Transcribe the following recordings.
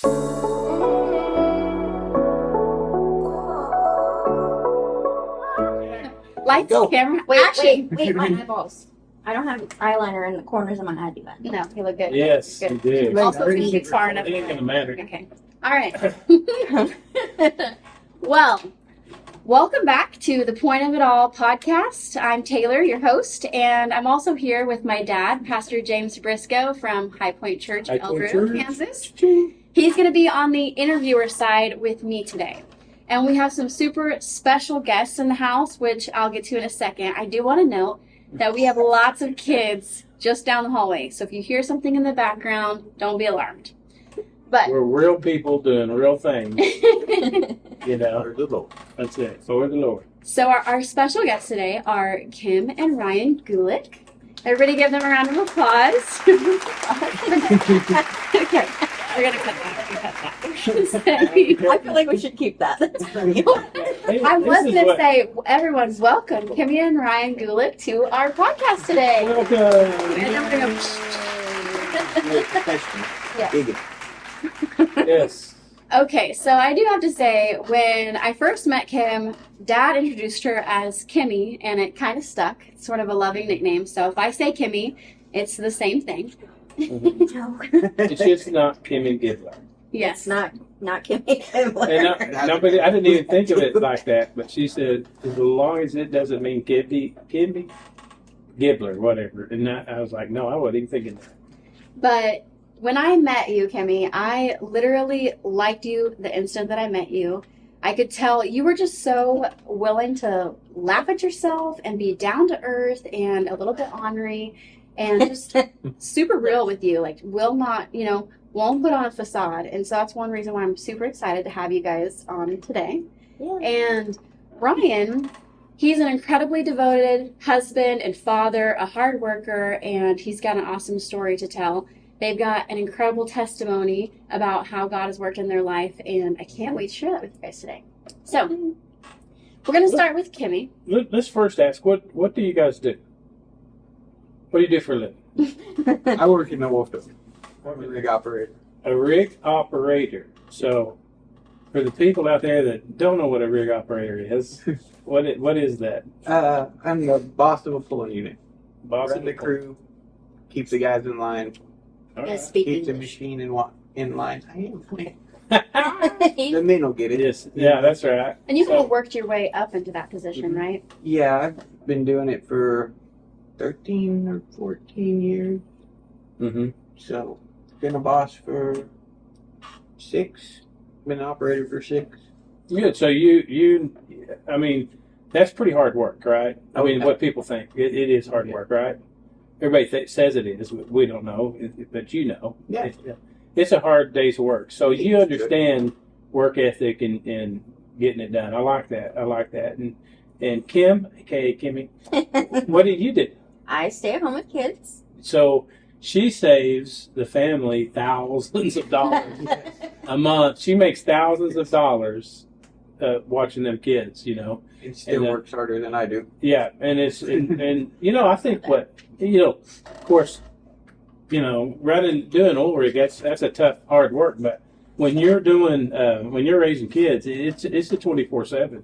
Lights, camera. Wait, my eyeballs. I don't have eyeliner in the corners of my eye, do I? No, you look good. Yes, Good. you did. Also, if it's far enough. It ain't gonna matter. Okay. All right. Well, welcome back to the Point of It All podcast. I'm Taylor, your host, and I'm also here with my dad, Pastor James Briscoe from HighPointe Church in El Dorado, Kansas. He's going to be on the interviewer side with me today. And we have some super special guests in the house, which I'll get to in a second. I do want to note that we have lots of kids just down the hallway. So if you hear something in the background, don't be alarmed. But We're real people doing real things, you know. For the Lord. That's it. For the Lord. So our special guests today are Kim and Ryan Gulick. Everybody give them a round of applause. Okay, we're going to cut that. I feel like we should keep that. That's funny. Hey, I was this is going to what- say, everyone, welcome Kim and Ryan Gulick to our podcast today. And Welcome. then we're going Yeah. Dig it. Yes. Okay, so I do have to say, when I first met Kim, Dad introduced her as Kimmy, and it kind of stuck. It's sort of a loving nickname. So if I say Kimmy, it's the same thing. It's just not Kimmy Gibbler. Yes. Not Kimmy Gibbler. And nobody, I didn't even think of it like that, but she said, as long as it doesn't mean Kimmy Gibbler, whatever. And I was like, no, I wasn't even thinking that. But when I met you, Kimmy, I literally liked you the instant that I met you. I could tell you were just so willing to laugh at yourself and be down to earth and a little bit ornery and just super real with you. Like, won't put on a facade. And so that's one reason why I'm super excited to have you guys on today. Yeah. And Ryan, he's an incredibly devoted husband and father, a hard worker, and he's got an awesome story to tell. They've got an incredible testimony about how God has worked in their life, and I can't wait to share that with you guys today. So, we're going to start with Kimmy. Let's first ask, what do you guys do? What do you do for a living? I work in the wolf field. I'm a rig operator. A rig operator. So, for the people out there that don't know what a rig operator is, what is that? I'm the boss of a pulling unit. Boss Run of the crew, keep the guys in line, All Yeah, right. speak keep the English. machine in line. The men will get it. Yes, yeah, that's right. And you kind So- of worked your way up into that position, right? Yeah, I've been doing it for 13 or 14 years. Mm-hmm. So, been a boss for 6. Been an operator for 6. Good. So I mean, that's pretty hard work, right? I mean, what people think. It is hard work, right? Everybody says it is. We don't know, but you know. Yeah. It's a hard day's work. So you understand work ethic and getting it done. I like that. And Kim, aka Kimmy, what do you do? I stay at home with kids. So she saves the family thousands of dollars a month. She makes thousands of dollars watching them kids, you know. It still works harder than I do. Yeah, and and you know, I think of course, doing oil rig, that's a tough, hard work. But when you're raising kids, it's a 24/7.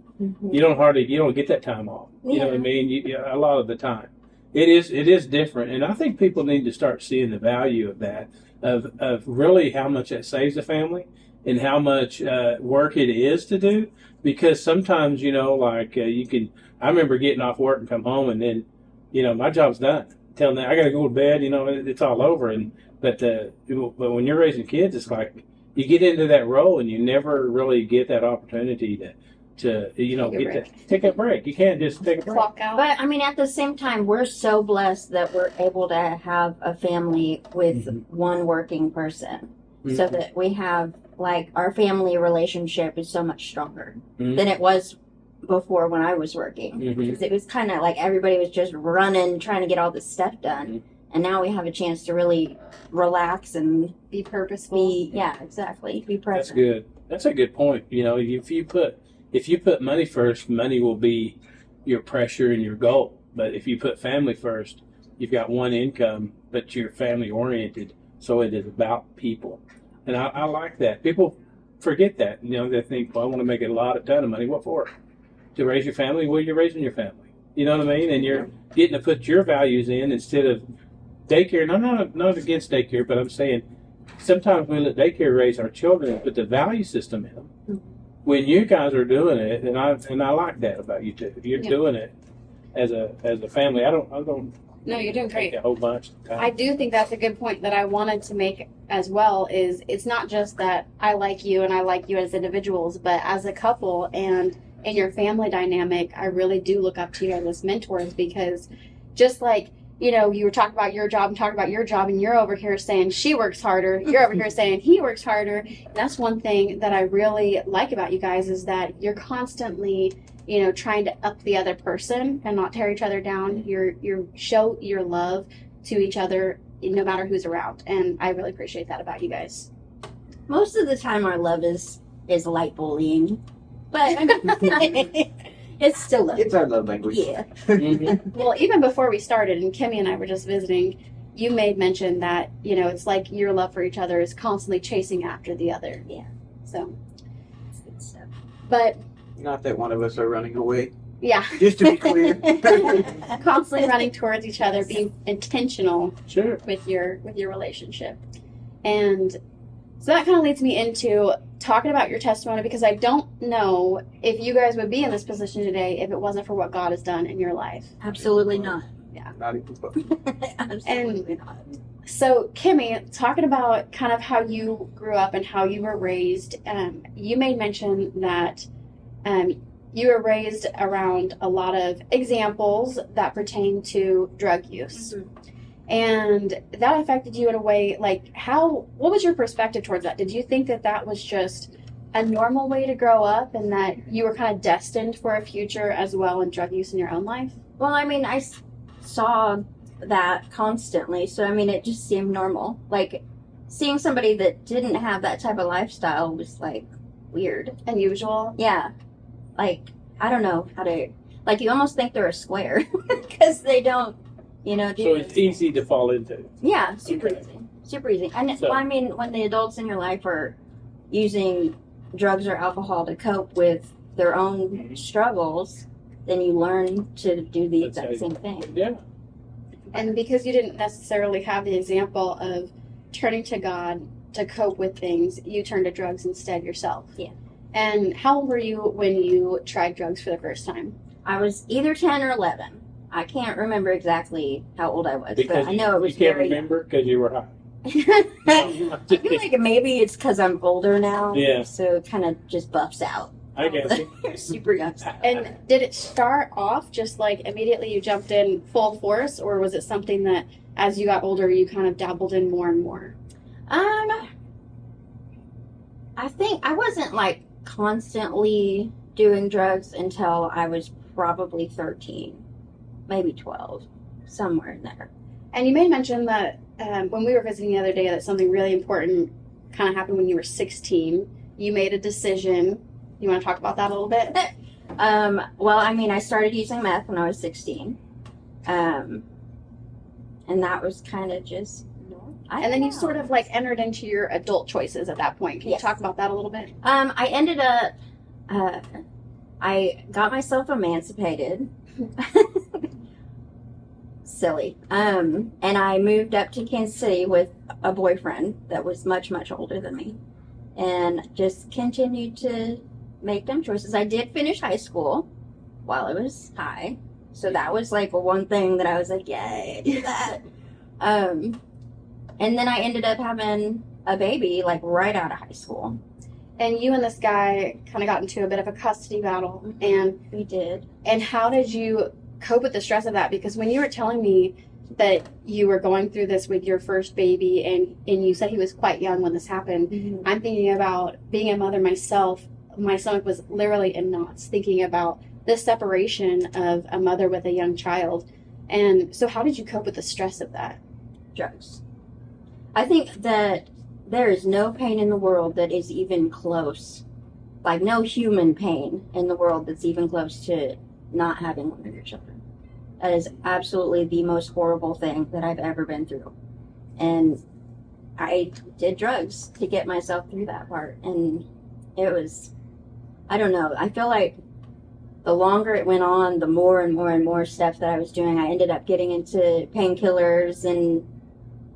You don't get that time off. You know what I mean? A lot of the time, it is different, and I think people need to start seeing the value of that, of really how much that saves the family and how much work it is to do. Because sometimes, I remember getting off work and come home, and then, my job's done. Telling them I got to go to bed, it's all over. But when you're raising kids, it's like you get into that role and you never really get that opportunity to take a break. You can't just take a break. Clock out. But I mean, at the same time, we're so blessed that we're able to have a family with one working person, so that we have our family relationship is so much stronger than it was before when I was working. Because it was kind of like everybody was just running, trying to get all this stuff done, and now we have a chance to really relax and be purposeful. be present. That's good. That's a good point. If you put money first, money will be your pressure and your goal. But if you put family first, you've got one income, but you're family oriented, so it is about people. And I like that. People forget that. You know, they think, well, I want to make a ton of money. What for? To raise your family? Well, you're raising your family. You know what I mean? And you're getting to put your values in instead of daycare. And I'm not against daycare, but I'm saying sometimes we let daycare raise our children and put the value system in them. When you guys are doing it, and I like that about you too. You're doing it as a family. I don't. No, you're doing great. Take a whole bunch of time. I do think that's a good point that I wanted to make as well. Is it's not just that I like you and I like you as individuals, but as a couple and in your family dynamic, I really do look up to you as mentors, because just like, you know, you were talking about your job and talking about your job, and you're over here saying she works harder. You're over here saying he works harder. And that's one thing that I really like about you guys, is that you're constantly, you know, trying to up the other person and not tear each other down. You show your love to each other no matter who's around. And I really appreciate that about you guys. Most of the time our love is light bullying. But I mean, it's still love. It's our love language. Yeah. Well, even before we started, and Kimmy and I were just visiting, you made mention that, you know, it's like your love for each other is constantly chasing after the other. Yeah. So, It's good stuff. but Not that one of us are running away. yeah, Just to be clear. constantly running towards each other, being intentional Sure. with your relationship. And so that kind of leads me into talking about your testimony, because I don't know if you guys would be in this position today if it wasn't for what God has done in your life. Absolutely not. Not even close. Absolutely not. So, Kimmy, talking about kind of how you grew up and how you were raised, you made mention that you were raised around a lot of examples that pertain to drug use. Mhm. And that affected you in a way, like what was your perspective towards that? Did you think that that was just a normal way to grow up, and that you were kind of destined for a future as well in drug use in your own life? Well, I mean, I saw that constantly, so I mean, it just seemed normal. Like, seeing somebody that didn't have that type of lifestyle was like weird. Unusual? Yeah. Like, I don't know how to, like, you almost think they're a square because they don't, you know, do So it's easy to fall into. Yeah, super Okay. easy. Super easy. And So- well, I mean, when the adults in your life are using drugs or alcohol to cope with their own Mhm. struggles, then you learn to do the That's how exact you- same thing. Yeah. And because you didn't necessarily have the example of turning to God to cope with things, you turned to drugs instead yourself. Yeah. And how old were you when you tried drugs for the first time? I was either 10 or 11. I can't remember exactly how old I was, Because but I know it was you can't very remember because you were high. I feel like maybe it's because I'm older now. Yeah. So it kind of just buffs out. I guess. Super young stuff. And did it start off just like immediately you jumped in full force, or was it something that as you got older you kind of dabbled in more and more? I think I wasn't like constantly doing drugs until I was probably 13, maybe 12, somewhere in there. And you made mention that when we were visiting the other day that something really important kind of happened when you were 16. You made a decision. You want to talk about that a little bit? Well, I mean, I started using meth when I was 16. And that was kind of just, And then you sort of like entered into your adult choices at that point. Can Yes. you talk about that a little bit? I ended up, I got myself emancipated. Silly. And I moved up to Kansas City with a boyfriend that was much, much older than me. And just continued to make dumb choices. I did finish high school while I was high. So that was like one thing that I was like, yay, I did that. And then I ended up having a baby like right out of high school. And you and this guy kind of got into a bit of a custody battle. And We did. how did you cope with the stress of that? Because when you were telling me that you were going through this with your first baby, and you said he was quite young when this happened, I'm thinking about being a mother myself. My stomach was literally in knots thinking about the separation of a mother with a young child. And so how did you cope with the stress of that? Drugs. I think that there is no pain in the world that is even close. Like, no human pain in the world that's even close to not having one of your children. That is absolutely the most horrible thing that I've ever been through. And I did drugs to get myself through that part. And it was, I don't know, I feel like the longer it went on, the more and more and more stuff that I was doing. I ended up getting into painkillers and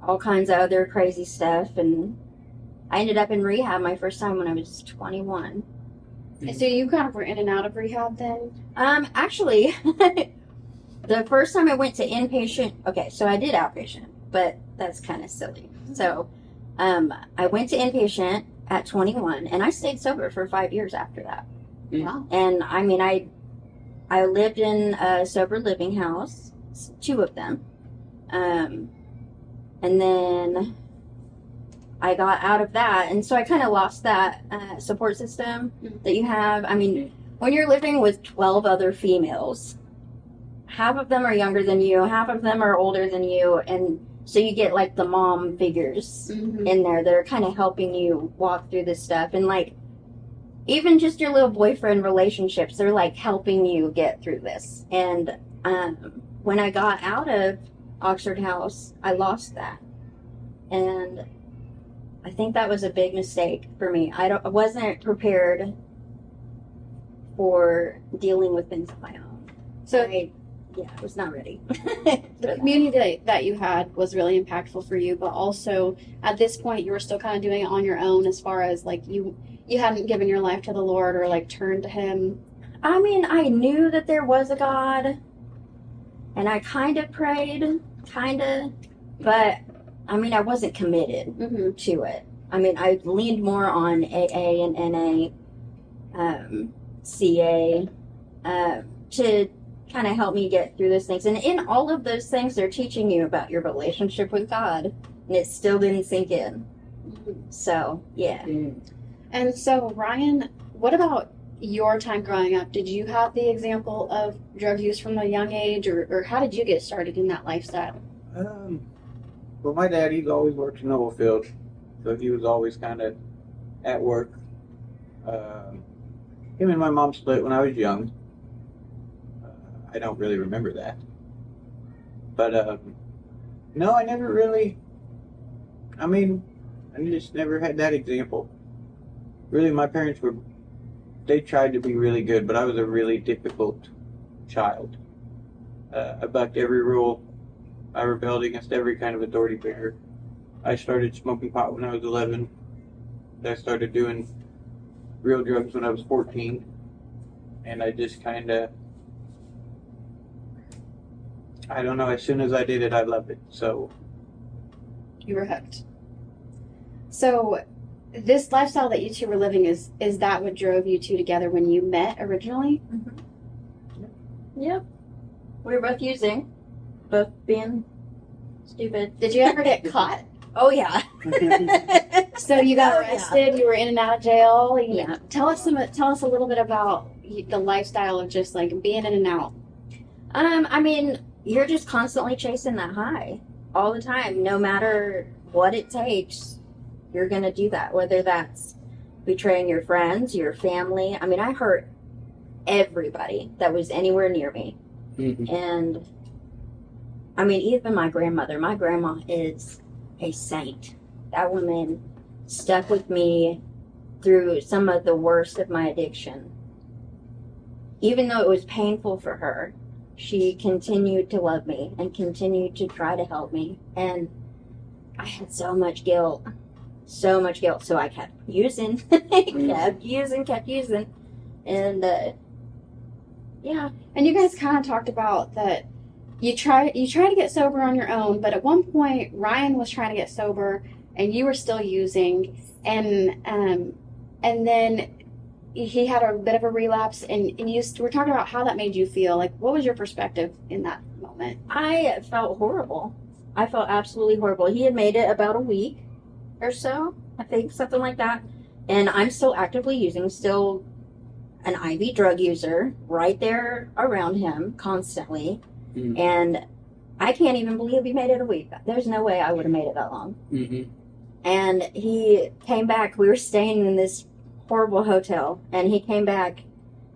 all kinds of other crazy stuff. And I ended up in rehab my first time when I was 21. So you kind of were in and out of rehab then? Actually, the first time I went to inpatient, okay, so I did outpatient, but that's kind of silly. So, I went to inpatient at 21, and I stayed sober for 5 years after that. Wow. And I mean, I lived in a sober living house, 2 of them, and then I got out of that, and so I kind of lost that support system that you have. I mean, when you're living with 12 other females, half of them are younger than you, half of them are older than you, and so you get like the mom figures in there that are kind of helping you walk through this stuff. And like, even just your little boyfriend relationships, they're like helping you get through this. And when I got out of Oxford House, I lost that. And I think that was a big mistake for me. I wasn't prepared for dealing with things on my own. So I was not ready. The community that you had was really impactful for you, but also at this point you were still kind of doing it on your own, as far as like you hadn't given your life to the Lord or like turned to Him. I mean, I knew that there was a God, and I kind of prayed, but I mean, I wasn't committed to it. I mean, I leaned more on AA and NA, CA, to kind of help me get through those things. And in all of those things, they're teaching you about your relationship with God, and it still didn't sink in. So, yeah. And so, Ryan, what about your time growing up? Did you have the example of drug use from a young age, or how did you get started in that lifestyle? Well, my dad, he's always worked in the oil field, so he was always kind of at work. Him and my mom split when I was young. I don't really remember that. But, no, I never really, I mean, I just never had that example. Really, my parents they tried to be really good, but I was a really difficult child. I bucked every rule. I rebelled against every kind of authority figure. I started smoking pot when I was 11. I started doing real drugs when I was 14. And I just kind of, I don't know, as soon as I did it, I loved it. So You were hooked. So this lifestyle that you two were living, is that what drove you two together when you met originally? Yep. We were both using, both being stupid. Did you ever get caught? Oh, yeah. So you got Oh, yeah. arrested, you were in and out of jail. Yeah. Tell us a little bit about the lifestyle of just like being in and out. I mean, you're just constantly chasing that high all the time. No matter what it takes, you're going to do that. Whether that's betraying your friends, your family. I mean, I hurt everybody that was anywhere near me. And I mean, even my grandma is a saint. That woman stuck with me through some of the worst of my addiction. Even though it was painful for her, she continued to love me and continued to try to help me. And I had so much guilt. So I kept using, kept using. And, yeah. And you guys kind of talked about that you try to get sober on your own, but at one point Ryan was trying to get sober and you were still using, and then he had a bit of a relapse, and you were talking about how that made you feel. Like, what was your perspective in that moment? I felt horrible. I felt absolutely horrible. He had made it about a week or so, I think, something like that. And I'm still actively using, still an IV drug user right there around him constantly. And I can't even believe he made it a week. There's no way I would have made it that long. And he came back. We were staying in this horrible hotel, and he came back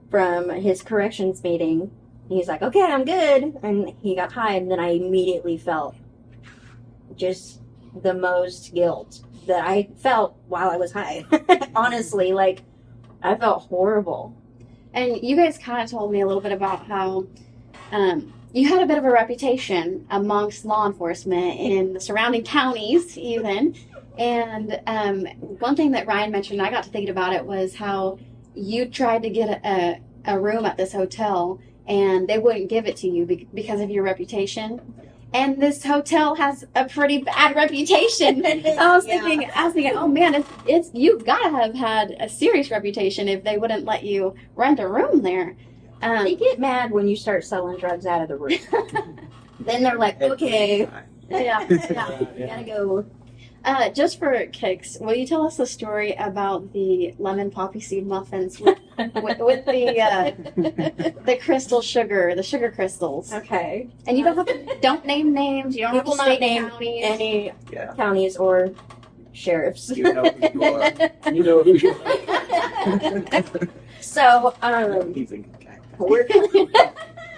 from his corrections meeting. He's like, okay, I'm good. And he got high, and then I immediately felt just the most guilt that I felt while I was high. Honestly, like, I felt horrible. And you guys kind of told me a little bit about how you had a bit of a reputation amongst law enforcement in the surrounding counties, even. And one thing that Ryan mentioned, I got to thinking about it, was how you tried to get a room at this hotel, and they wouldn't give it to you because of your reputation. And this hotel has a pretty bad reputation. I was thinking, oh man, it's you've got to have had a serious reputation if they wouldn't let you rent a room there. They get mad when you start selling drugs out of the room. Then they're like, okay, Yeah. gotta go. Just for kicks, will you tell us the story about the lemon poppy seed muffins with the crystal sugar, the sugar crystals? Okay. And you don't name names. You don't have to will not state name counties. any Yeah. counties or sheriffs. You know who you are. You know who you are. So, He's a good guy. we're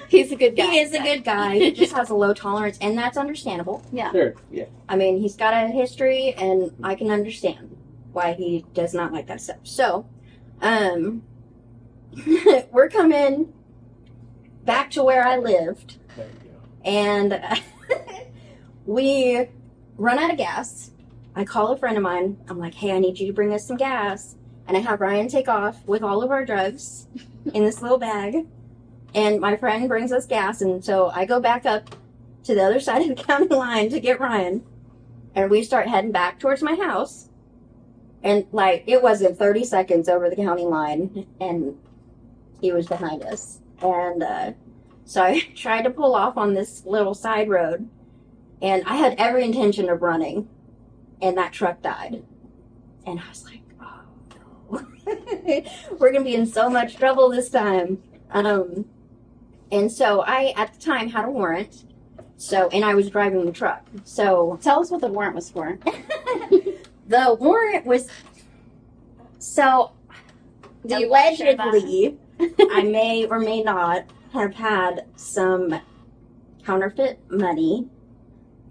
He's a good guy. he is a good guy. He just has a low tolerance, and that's understandable. Sure. Yeah. I mean, he's got a history, and I can understand why he does not like that stuff. So, we're coming back to where I lived, There you go. and we run out of gas. I call a friend of mine. I'm like, hey, I need you to bring us some gas. And I have Ryan take off with all of our drugs in this little bag. And my friend brings us gas. And so I go back up to the other side of the county line to get Ryan. And we start heading back towards my house. And like, it wasn't 30 seconds over the county line. And he was behind us. And so I tried to pull off on this little side road. And I had every intention of running. And that truck died. And I was like, oh no. We're going to be in so much trouble this time. And so I, at the time, had a warrant. So, and I was driving the truck. So Tell us what the warrant was for. the warrant was, so Do you want to share that? allegedly, I may or may not have had some counterfeit money.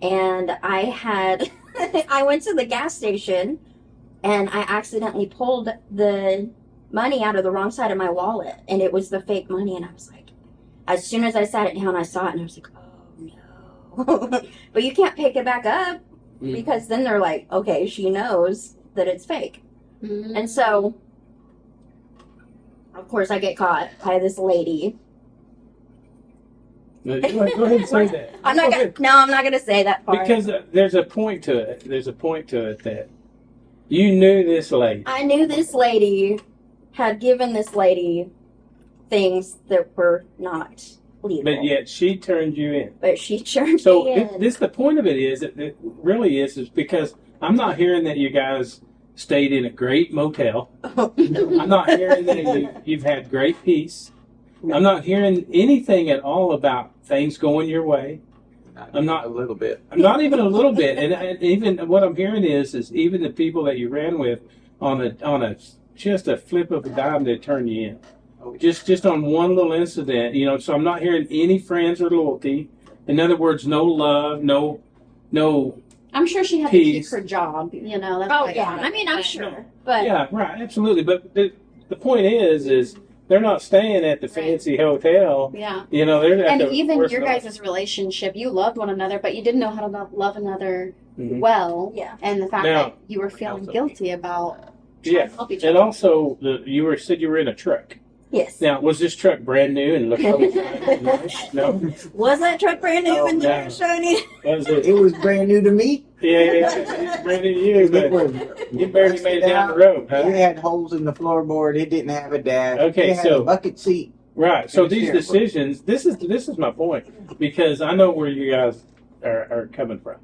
And I had, I went to the gas station and I accidentally pulled the money out of the wrong side of my wallet. And it was the fake money. And I was like, as soon as I sat it down, I saw it and I was like, oh no. But you can't pick it back up because then they're like, okay, she knows that it's fake. Mm-hmm. And so, of course, I get caught by this lady. No, go ahead and say that. I'm not gonna. No, I'm not gonna say that part. Because there's a point to it. There's a point to it that you knew this lady. I knew this lady had given this lady things that were not legal. But yet she turned you in. But she turned So me in. the point of it is, it really is because I'm not hearing that you guys stayed in a great motel. I'm not hearing that you've had great peace. I'm not hearing anything at all about things going your way. I'm not a little bit. I'm not even a little bit, and even what I'm hearing is even the people that you ran with on a just a flip of a dime they turn you in. Oh, Just on one little incident, you know. So I'm not hearing any friends or loyalty. In other words, no love, no. I'm sure she had Peace. to keep her job, you know. That's Oh why- yeah, I mean I'm sure, but Yeah, right, absolutely. But the point is they're not staying at the fancy hotel. Yeah. You know, they're at And the even worst your of- guys' relationship, you loved one another, but you didn't know how to love another Mhm. well. yeah. And the fact Now- that you were feeling guilty about trying Yeah, to help each and other. also said you were in a truck. Yes. Now, was this truck brand new and looked really nice? No, Was that truck brand new Oh, and no. shiny? was it? It was brand new to me. Yeah, it's brand new to you, It but was you barely made it down the road, huh? It had holes in the floorboard. It didn't have a dash. Okay, it had so- a bucket seat. Right. So And these steering wheel. decisions, this is my point, because I know where you guys are coming from,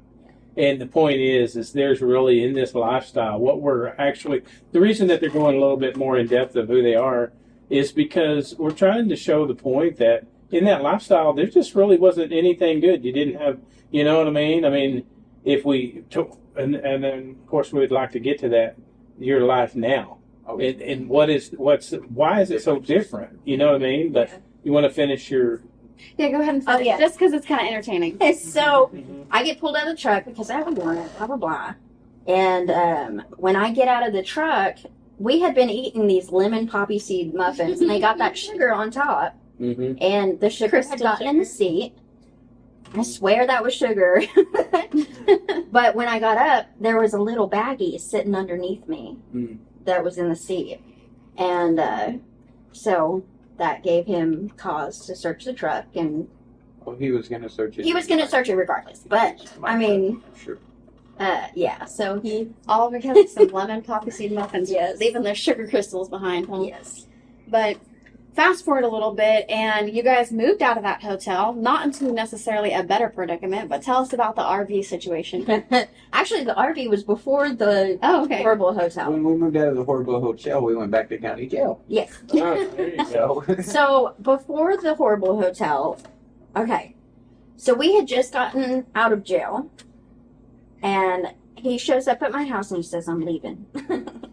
and the point is there's really in this lifestyle what we're actually the reason that they're going a little bit more in depth of who they are is because we're trying to show the point that in that lifestyle there just really wasn't anything good. You didn't have, you know what I mean? I mean, if we took and then of course we'd like to get to that your life now. Oh, And why is it so different? You know what I mean? But you want to finish your Yeah, go ahead and finish. Oh, yeah. Just because it's kind of entertaining. So I get pulled out of the truck because I have a warrant, blah, blah, blah. And when I get out of the truck, we had been eating these lemon poppy seed muffins, and they got that sugar on top. Mm-hmm. And the sugar Crystal had gotten in the sugar. seat. I swear that was sugar. But when I got up, there was a little baggie sitting underneath me that was in the seat. And so that gave him cause to search the truck. And Well, he was going to search it. he was going to search it regardless. But, I mean, Sure. yeah, so he, All because of some lemon poppy seed muffins. Yes. Leaving their sugar crystals behind. Huh? yes. But fast forward a little bit, and you guys moved out of that hotel, not into necessarily a better predicament, but tell us about the RV situation. Actually, the RV was before the Oh, okay. horrible hotel. When we moved out of the horrible hotel, we went back to county jail. Yes. Oh, there you go. So, So before the horrible hotel, okay. So we had just gotten out of jail, and he shows up at my house and he says, "I'm leaving.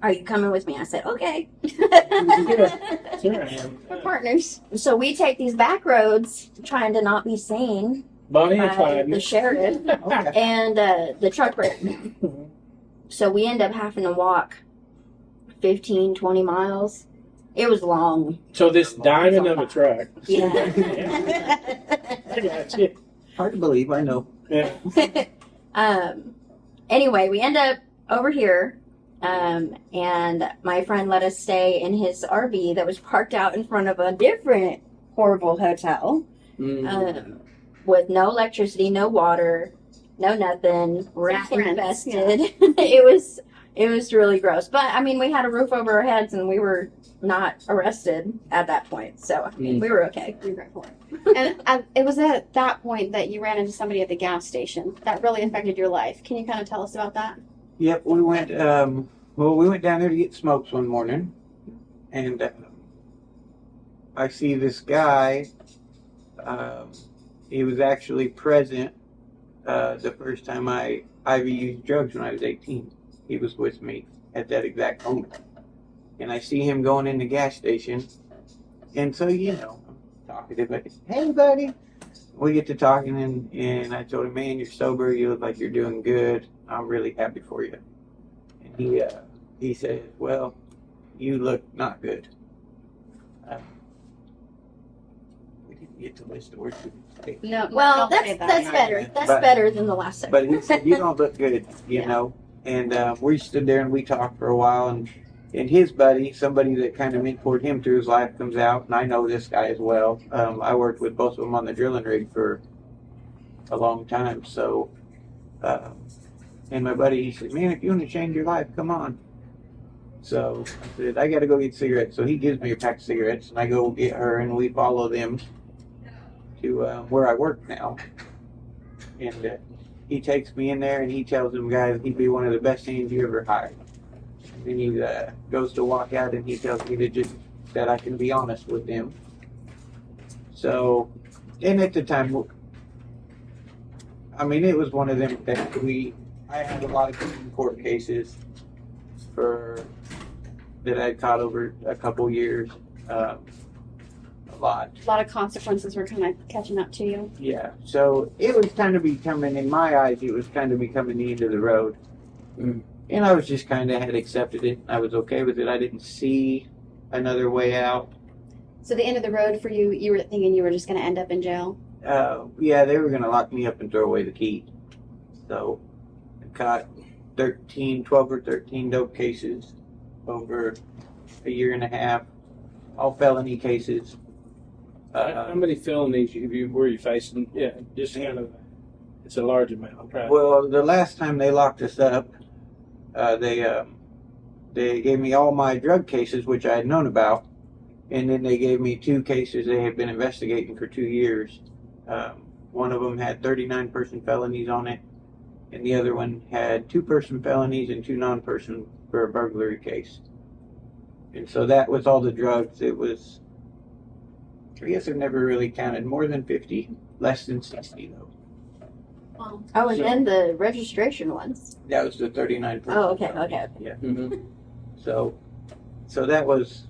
Are you coming with me?" I said, "Okay." Sure I am. We're partners. So we take these back roads, trying to not be seen Bonnie and by Clyde. the sheriff okay. and the truck break. So we end up having to walk 15, 20 miles. It was long. So this diamond of a truck. Yeah. I got you. Hard to believe, I know. Yeah. Anyway, we end up over here, and my friend let us stay in his RV that was parked out in front of a different horrible hotel, with no electricity, no water, no nothing, rat Friends, infested. It was really gross. But I mean, we had a roof over our heads, and we were not arrested at that point, so I mean, we were okay. You're grateful. And it was at that point that you ran into somebody at the gas station that really affected your life. Can you kind of tell us about that? Yep, we went, we went down there to get smokes one morning, and I see this guy, he was actually present the first time I used drugs when I was 18. He was with me at that exact moment. And I see him going in the gas station, and so, you know, I'm talkative, like, "Hey, buddy." We get to talking, and I told him, "Man, you're sober, you look like you're doing good. I'm really happy for you." And he said, "Well, you look not good." We didn't get to list the words we could say. No. Well, don't say that's that. better. That's But- better than the last time. But he said, "You don't look good," you Yeah. know. And we stood there and we talked for a while, and his buddy, somebody that kind of mentored him through his life, comes out, and I know this guy as well. I worked with both of them on the drilling rig for a long time, so, and my buddy, he said, "Man, if you want to change your life, come on." So I said, "I got to go get cigarettes." So he gives me a pack of cigarettes, and I go get her, and we follow them to where I work now. And he takes me in there, and he tells them guys he'd be one of the best hands you ever hired. And then he goes to walk out, and he tells me that I can be honest with them. So, and at the time, I mean, it was one of them that I had a lot of court cases that I'd caught over a couple years, a lot. A lot of consequences were kind of catching up to you. Yeah, so it was kind of becoming, in my eyes, it was kind of becoming the end of the road. And I was just kind of had accepted it. I was okay with it. I didn't see another way out. So the end of the road for you, you were thinking you were just going to end up in jail? Yeah, they were going to lock me up and throw away the key. So I caught 12 or 13 dope cases over a year and a half, all felony cases. How many felonies were you facing? Yeah, just kind of, it's a large amount, right? Well, the last time they locked us up, they gave me all my drug cases, which I had known about, and then they gave me 2 cases they had been investigating for 2 years. One of them had 39-person felonies on it, and the other one had 2-person felonies and 2 non-person for a burglary case. And so that was all the drugs. It was, I guess I've never really counted, more than 50, less than 60 though. Oh, and then the registration ones. That was the 39-person. Oh, okay. Yeah. Mm-hmm. So that was.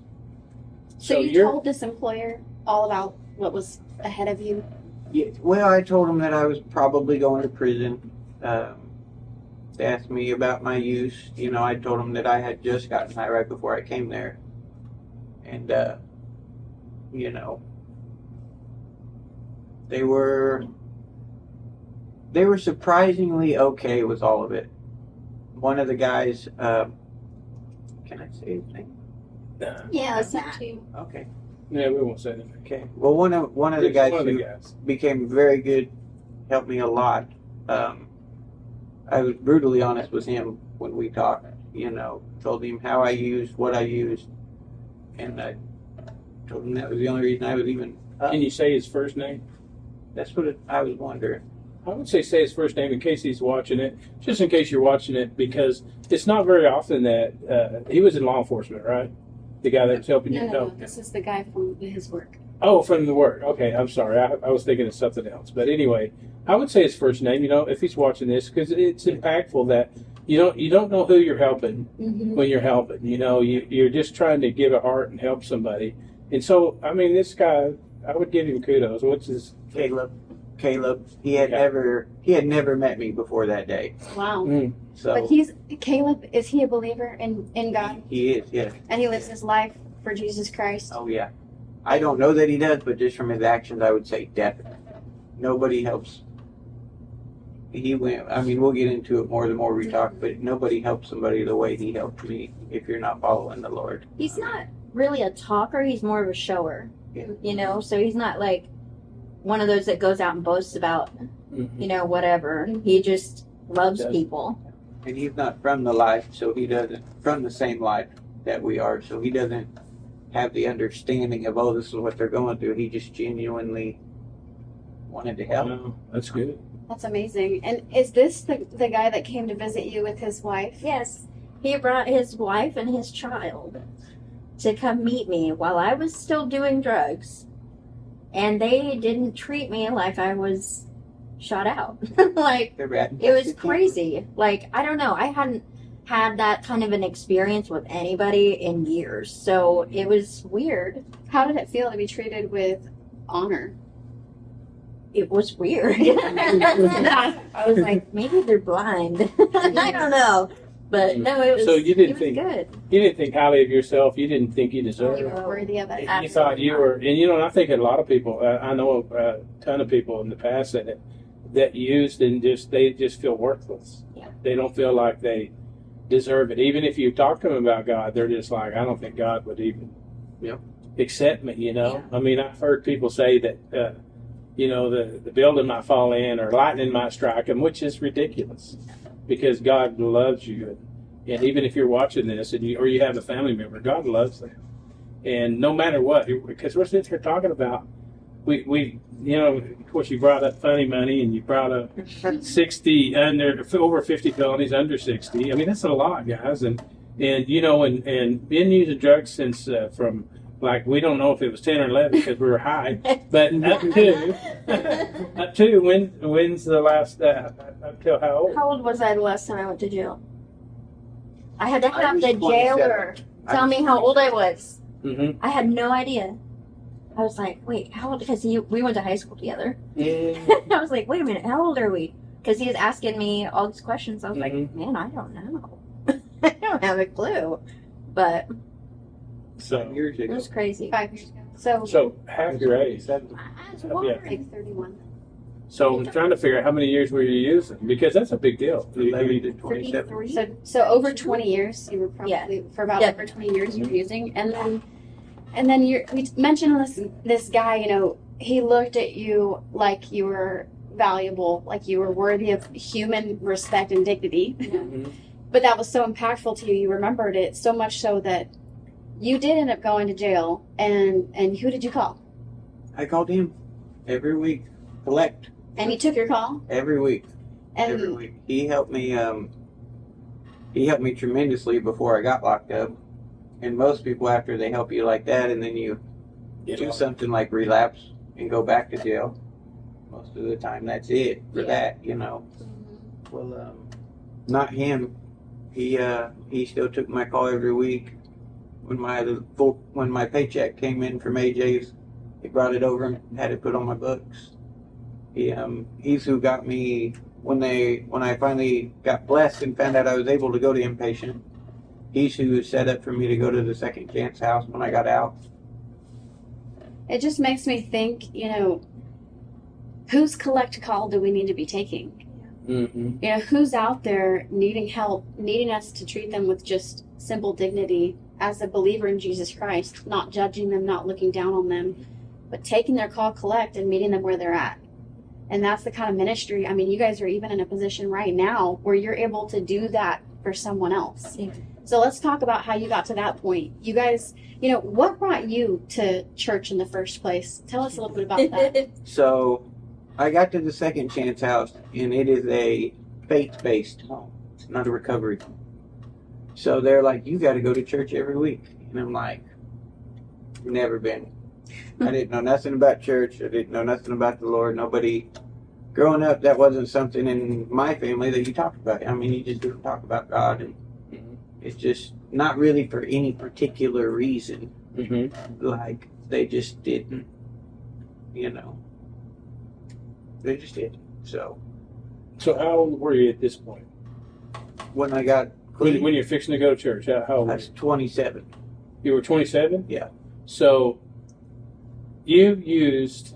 So you you're- told this employer all about what was ahead of you? Yeah, well, I told them that I was probably going to prison. They asked me about my use. You know, I told them that I had just gotten high right before I came there. And, you know, they were surprisingly okay with all of it. One of the guys, can I say his name? Yeah, Okay. Yeah, we won't say that. Okay. Well, one of the guys who became very good, helped me a lot. I was brutally honest with him when we talked. You know, told him how I used, what I used, and I told him that was the only reason I was even. Can you say his first name? That's what I was wondering. I would say his first name in case he's watching it, just in case you're watching it, because it's not very often that he was in law enforcement, right? The guy that was helping you. No, this is the guy from his work. Oh, from the work. Okay, I'm sorry. I was thinking of something else. But anyway, I would say his first name. You know, if he's watching this, because it's impactful that you don't know who you're helping when you're helping. You know, you're just trying to give a heart and help somebody. And so, I mean, this guy, I would give him kudos. What's his Caleb. He had never met me before that day. Wow. So, but Caleb, is he a believer in God? He is, yes. And he lives his life for Jesus Christ? Oh, yeah. I don't know that he does, but just from his actions, I would say definitely. Nobody helps. We'll get into it more the more we talk, but nobody helps somebody the way he helped me if you're not following the Lord. He's not really a talker, he's more of a shower. Yeah. You know, so he's not like one of those that goes out and boasts about, you know, whatever. He just loves people. And he's not from the life, so he doesn't, from the same life that we are, so he doesn't have the understanding of, oh, this is what they're going through. He just genuinely wanted to help. Oh, that's good. That's amazing. And is this the guy that came to visit you with his wife? Yes. He brought his wife and his child to come meet me while I was still doing drugs. And they didn't treat me like I was shot out. Like, it was crazy. Like, I don't know. I hadn't had that kind of an experience with anybody in years. So it was weird. How did it feel to be treated with honor? It was weird. I was like, maybe they're blind. I don't know. But no, it was, so you didn't think good. You didn't think highly of yourself. You didn't think you deserved You it. were worthy of it. You thought you were, and you know, I think a lot of people. I know a ton of people in the past that used and they just feel worthless. Yeah. They don't feel like they deserve it. Even if you talk to them about God, they're just like, I don't think God would even accept me. You know, I mean, I've heard people say that. You know, the building might fall in or lightning might strike them, which is ridiculous because God loves you. And even if you're watching this and or you have a family member, God loves them. And no matter what, because we're sitting here talking about, we you know, of course you brought up funny money and you brought up 60 over 50 felonies under 60. I mean, that's a lot, guys. And you know, and been using drugs since from, like, we don't know if it was 10 or 11 because we were high, but up to when's the last, up till how old? How old was I the last time I went to jail? I had to have the jailer tell me how old I was. Mm-hmm. I had no idea. I was like, wait, how old? Because we went to high school together. Mm-hmm. I was like, wait a minute, how old are we? Because he was asking me all these questions. I was like, man, I don't know. I don't have a clue. But So years it ago. was crazy. 5 years ago. So half your age. I was wondering. Like 31. So I'm trying to figure out how many years were you using because that's a big deal. 11 to 27. So over 20 years, you were probably for about over 20 years you were using, and then we mentioned this guy. You know, he looked at you like you were valuable, like you were worthy of human respect and dignity. Mm-hmm. But that was so impactful to you. You remembered it so much so that you did end up going to jail. And who did you call? I called him every week, collect. And he took your call. Every week. And Every week. He helped me. He helped me tremendously before I got locked up. And most people, after they help you like that, and then you do something like relapse and go back to jail, most of the time that's it for that, you know. Well, not him. He still took my call every week. When my paycheck came in from AJ's, He brought it over and had it put on my books. He's who got me when I finally got blessed and found out I was able to go to inpatient. He's who set up for me to go to the second chance house when I got out. It just makes me think, whose collect call do we need to be taking? Mm-hmm. Who's out there needing help, needing us to treat them with just simple dignity as a believer in Jesus Christ, not judging them, not looking down on them, but taking their call collect and meeting them where they're at. And that's the kind of ministry. I mean, you guys are even in a position right now where you're able to do that for someone else. Yeah. So let's talk about how you got to that point. You guys, what brought you to church in the first place? Tell us a little bit about that. So I got to the second chance house, and it is a faith-based home. It's not a recovery home. So they're like, you got to go to church every week. And I'm like, never been. I didn't know nothing about church. I didn't know nothing about the Lord. Nobody, growing up, that wasn't something in my family that you talked about. I mean, you just didn't talk about God. And it's just not really for any particular reason. Mm-hmm. Like, they just didn't, They just didn't. So how old were you at this point? when I got clean, When you're fixing to go to church, how old I were was you? 27. You were 27? Yeah. So you used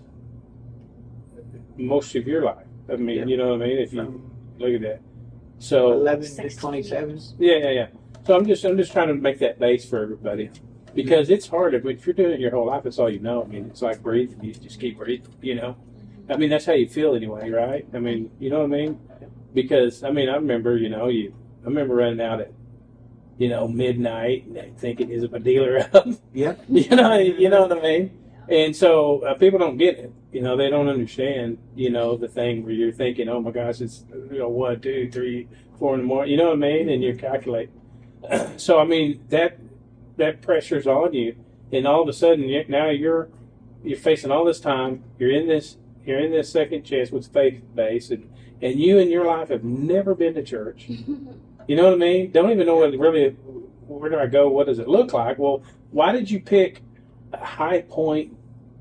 most of your life. I mean, Yeah. you know what I mean? If you look at that. So 11 to 16 27. yeah. So I'm just trying to make that base for everybody, because it's hard. If you're doing it your whole life, it's all you know. I mean, it's like breathing. You just keep breathing. I mean, that's how you feel anyway, right? I mean, you know what I mean? Because I remember, I remember running out at, midnight and thinking, is it my dealer up? Yep. you know what I mean? And so people don't get it. They don't understand, the thing where you're thinking, oh my gosh, it's 1, 2, 3, 4 in the morning. You know what I mean? And you're calculating. So I mean that pressure's on you, and all of a sudden now you're facing all this time. You're in this second chance with faith base, and you in your life have never been to church. You know what I mean? Don't even know where do I go? What does it look like? Well, why did you pick a HighPointe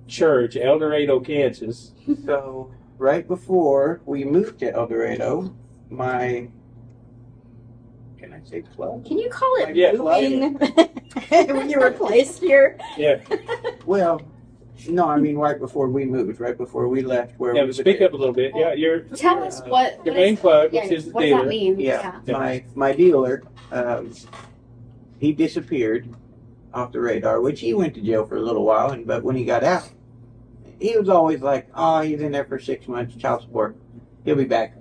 Church, El Dorado, Kansas? So right before we moved to El Dorado, can I say club? Can you call it Yeah, moving when you were placed here? Yeah. Well, no, right before we moved, right before we left where Yeah, we but speak up a little bit. Yeah, Tell us what your main plug, yeah, which is the what does that dealer. mean? Yeah, my dealer, he disappeared off the radar, which he went to jail for a little while, but when he got out, he was always like, oh, he's in there for 6 months, child support. He'll be back.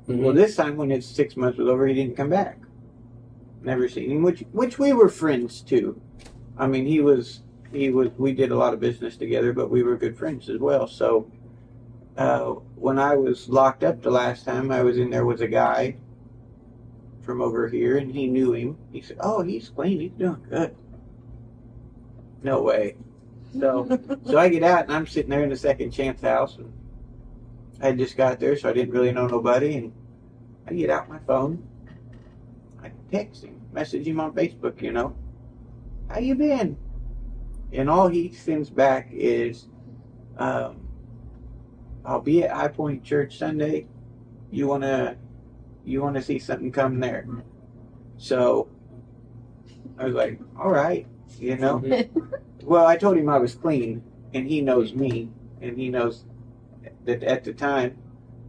Mm-hmm. Well, this time when his 6 months was over, he didn't come back. Never seen him, which we were friends too. I mean, we did a lot of business together, but we were good friends as well. So when I was locked up the last time I was in there was a guy from over here, and he knew him. He said, oh, he's clean, he's doing good. No way. So I get out, and I'm sitting there in the second chance house, and I just got there, so I didn't really know nobody, and I get out my phone. I text him, message him on Facebook, how you been? And all he sends back is, I'll be at HighPointe Church Sunday. You wanna see something come there? So I was like, all right, Well, I told him I was clean, and he knows me, and he knows that at the time,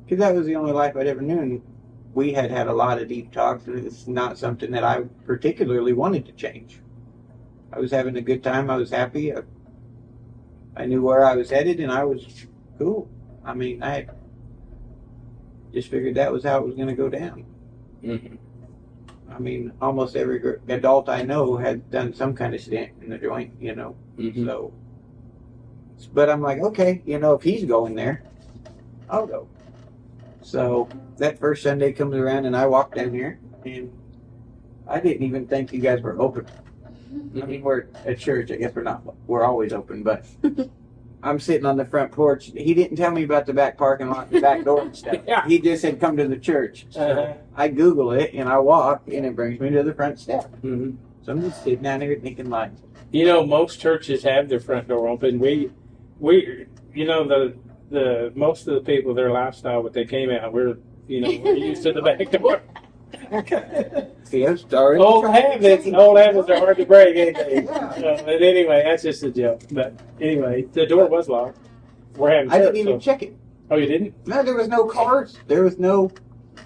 because that was the only life I'd ever known, we had a lot of deep talks, and it's not something that I particularly wanted to change. I was having a good time. I was happy. I knew where I was headed, and I was cool. I just figured that was how it was going to go down. Mm-hmm. Almost every adult I know had done some kind of stint in the joint, Mm-hmm. So, but I'm like, okay, if he's going there, I'll go. So that first Sunday comes around, and I walk down here, and I didn't even think you guys were open. We're at church. I guess we're not. We're always open, but I'm sitting on the front porch. He didn't tell me about the back parking lot, the back door and stuff. Yeah. He just said, come to the church. So Uh-huh. I Google it, and I walk, and it brings me to the front step. Mm-hmm. So I'm just sitting down there thinking like, Most churches have their front door open. the most of the people, their lifestyle, what they came out, we're used to the back door. See, I'm starting. Old habits are hard to break, ain't they? But anyway, that's just a joke. But anyway, the door was locked. We're having I church, didn't even check it. Oh, you didn't? No, there was no cars. There was no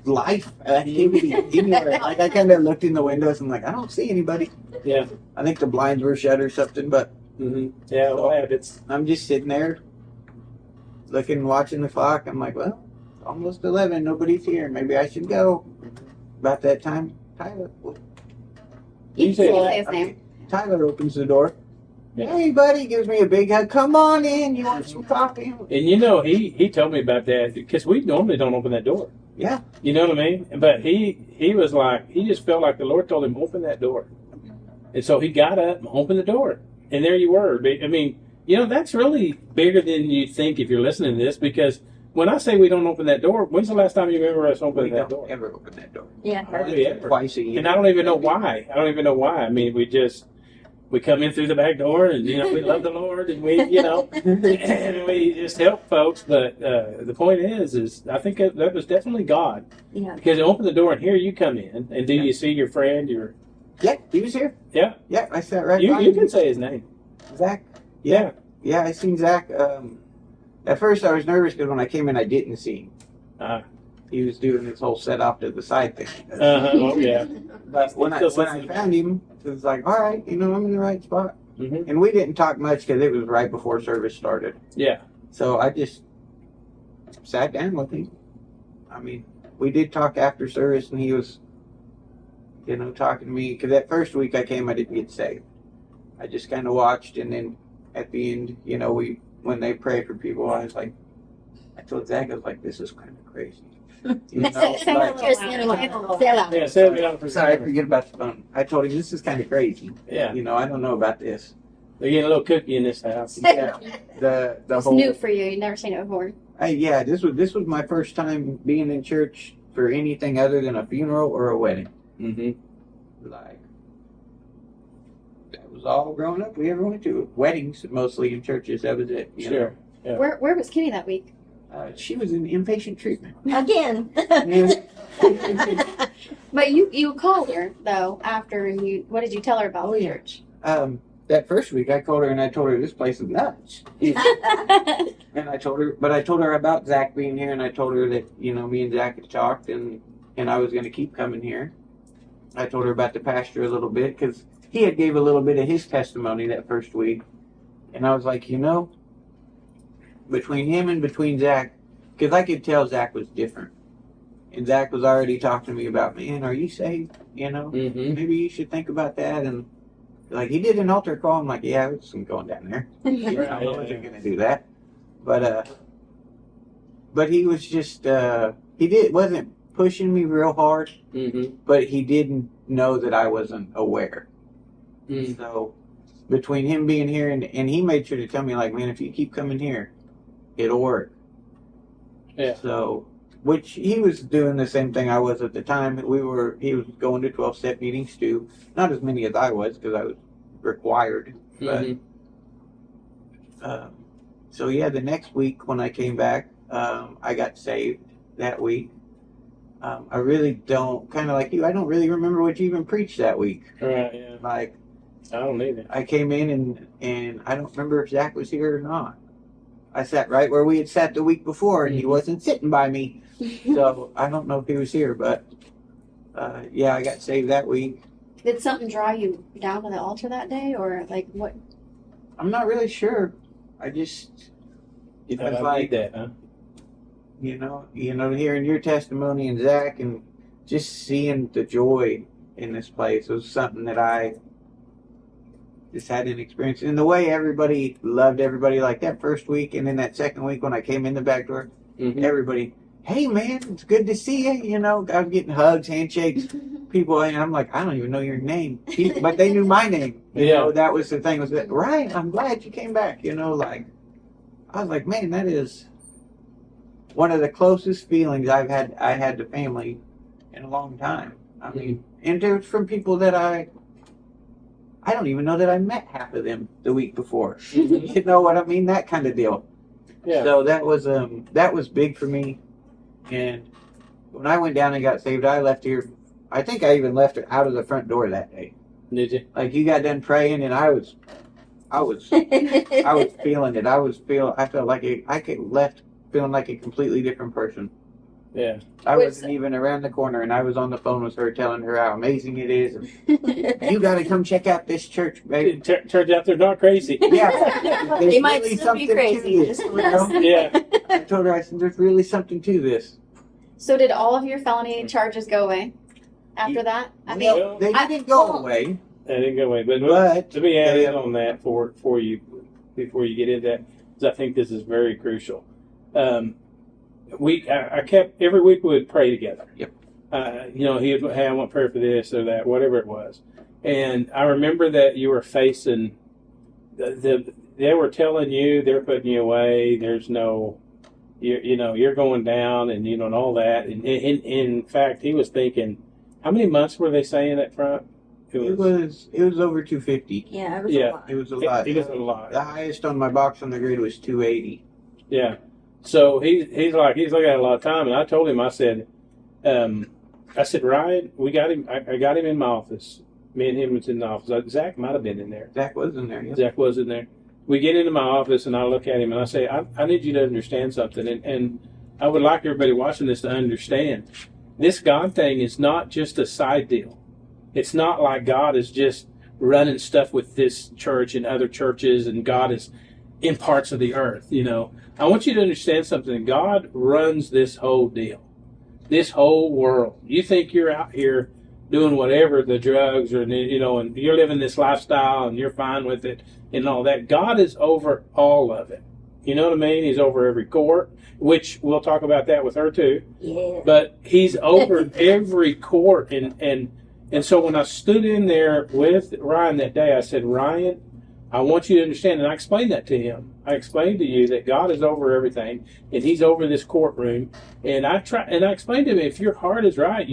life activity anywhere. Like, I kind of looked in the windows and I don't see anybody. Yeah. I think the blinds were shut or something, but Yeah, old habits. I'm just sitting there watching the clock. I'm like, well, it's almost 11. Nobody's here. Maybe I should go. About that time, Tyler You can say his name. Tyler opens the door. Yeah. Hey, buddy, gives me a big hug. Come on in. You want some coffee? And he told me about that because we normally don't open that door. Yeah. You know what I mean? But he was like, he just felt like the Lord told him, open that door. And so he got up and opened the door. And there you were. I mean, that's really bigger than you think if you're listening to this, because when I say we don't open that door, when's the last time you remember us opening that door? Ever open that door? Yeah. Hardly ever. Twice a year. And I don't even know why. I mean, we come in through the back door and, we love the Lord and we, and we just help folks. But the point is I think that was definitely God. Yeah. Because it opened the door and here you come in. And do you see your friend? Yeah, he was here. Yeah. Yeah, I sat right by You him. can say his name. Zach. Yeah. Yeah, I seen Zach. At first I was nervous because when I came in I didn't see him. He was doing this whole set off to the side thing. Oh, yeah. But when I found him, it was like, all right, I'm in the right spot. Mm-hmm. And we didn't talk much because it was right before service started. Yeah. So I just sat down with him. I mean, we did talk after service, and he was, talking to me. Because that first week I came, I didn't get saved. I just kind of watched, and then at the end, when they pray for people, I told Zach, I was like, this is kind of crazy. Yeah, say it out for Sorry, I forget about the phone. I told him this is kind of crazy. Yeah. I don't know about this. They're getting a little cookie in this house. Yeah. The It's whole new for you. You've never seen it before. This was my first time being in church for anything other than a funeral or a wedding. Mm-hmm. That was all growing up we ever went to. Weddings, mostly in churches. That was it. Sure. Yeah. Where was Kitty that week? She was in inpatient treatment. Again. But you called her though after, and what did you tell her about the church? That first week I called her and I told her this place is nuts. And I told her about Zach being here, and I told her that, me and Zach had talked and I was going to keep coming here. I told her about the pastor a little bit because he had gave a little bit of his testimony that first week. And I was like, between him and between Zach, because I could tell Zach was different. And Zach was already talking to me about, man, are you saved? Mm-hmm. Maybe you should think about that. And he did an altar call. I'm like, yeah, I was going down there. I wasn't going to do that. But he was just, wasn't pushing me real hard, but he didn't know that I wasn't aware. Mm-hmm. So between him being here and he made sure to tell me, man, if you keep coming here, it'll work. Yeah. So, which he was doing the same thing I was at the time. He was going to 12-step meetings too. Not as many as I was because I was required. But so yeah, the next week when I came back, I got saved that week. I really don't, kind of like you, I don't really remember what you even preached that week. Right. Yeah. I don't either. I came in and I don't remember if Zach was here or not. I sat right where we had sat the week before, and he wasn't sitting by me. So I don't know if he was here, but yeah, I got saved that week. Did something draw you down to the altar that day, or what? I'm not really sure. I just, it was like that, huh? Hearing your testimony and Zach, and just seeing the joy in this place was something that I just had an experience. And the way everybody loved everybody, like that first week, and then that second week when I came in the back door, everybody, hey man, it's good to see you. I was getting hugs, handshakes, people, and I'm like, I don't even know your name, but they knew my name. That was the thing. Was that right? I'm glad you came back. I was like, man, that is one of the closest feelings I had to family in a long time. I mean, and it was from people that I I don't even know that I met half of them the week before. You know what I mean? That kind of deal. Yeah. So that was big for me. And when I went down and got saved, I left here. I think I even left out of the front door that day. Did you? Like you got done praying, and I was feeling it. I felt like I left feeling like a completely different person. Yeah. I wasn't even around the corner, and I was on the phone with her, telling her how amazing it is. You got to come check out this church, baby. Turns out they're not crazy. Yeah, They might still be crazy. Just Yeah. I told her, I said, there's really something to this. So did all of your felony charges go away after that? I mean, No, they didn't go away. They didn't go away. But let me add in on that before you get into that, because I think this is very crucial. I kept every week we would pray together. Yep. He would, hey, I want prayer for this or that, whatever it was. And I remember that you were facing they were telling you they're putting you away. There's no, you're going down, and and all that. And in fact, he was thinking, how many months were they saying up front? It was over 250. Yeah, it was a lot. It was a lot. It was a lot. The highest on my box on the grid was 280. Yeah. So he's looking at a lot of time, and I told him, I said, Ryan, we got him. I got him in my office. Me and him was in the office. Zach might have been in there. Zach was in there. Yeah. Zach was in there. We get into my office, and I look at him, and I say, I need you to understand something, and I would like everybody watching this to understand. This God thing is not just a side deal. It's not like God is just running stuff with this church and other churches, and God is in parts of the earth. I want you to understand something. God runs this whole deal, this whole world. You think you're out here doing whatever, the drugs, or and you're living this lifestyle and you're fine with it and all that. God is over all of it. You know what I mean? He's over every court, which we'll talk about that with her too. Yeah. But he's over every court, and so when I stood in there with Ryan that day, I said, Ryan, I want you to understand, and I explained that to him. I explained to you that God is over everything, and He's over this courtroom. And I explained to him, if your heart is right,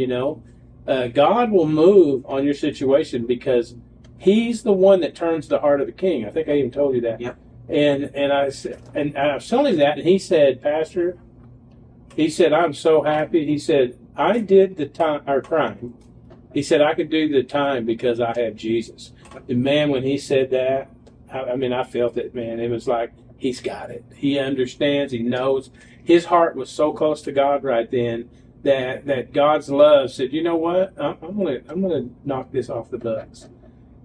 God will move on your situation, because He's the one that turns the heart of the king. I think I even told you that. Yep. And I was telling him that, and he said, Pastor, I'm so happy. He said, I did the crime. He said, I could do the time because I have Jesus. And man, when he said that, I felt it, man. It was like, he's got it. He understands. He knows. His heart was so close to God right then that God's love said, you know what? I'm gonna knock this off the books.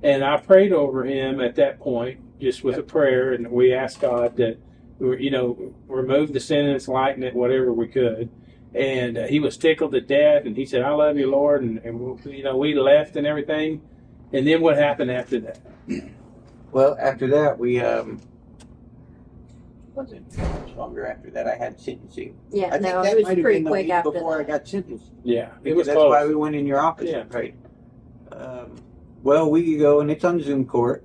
And I prayed over him at that point, just with a prayer, and we asked God to, remove the sentence, lighten it, whatever we could. And he was tickled to death, and he said, I love you, Lord. And we left and everything. And then what happened after that? Well, after that, we wasn't much longer after that. I had sentencing. Yeah, I think no, that it was might have pretty been the quick week after before that. I got sentenced. Yeah, it Because was that's close. why we went in your office and prayed. Well, a week ago, and it's on Zoom court,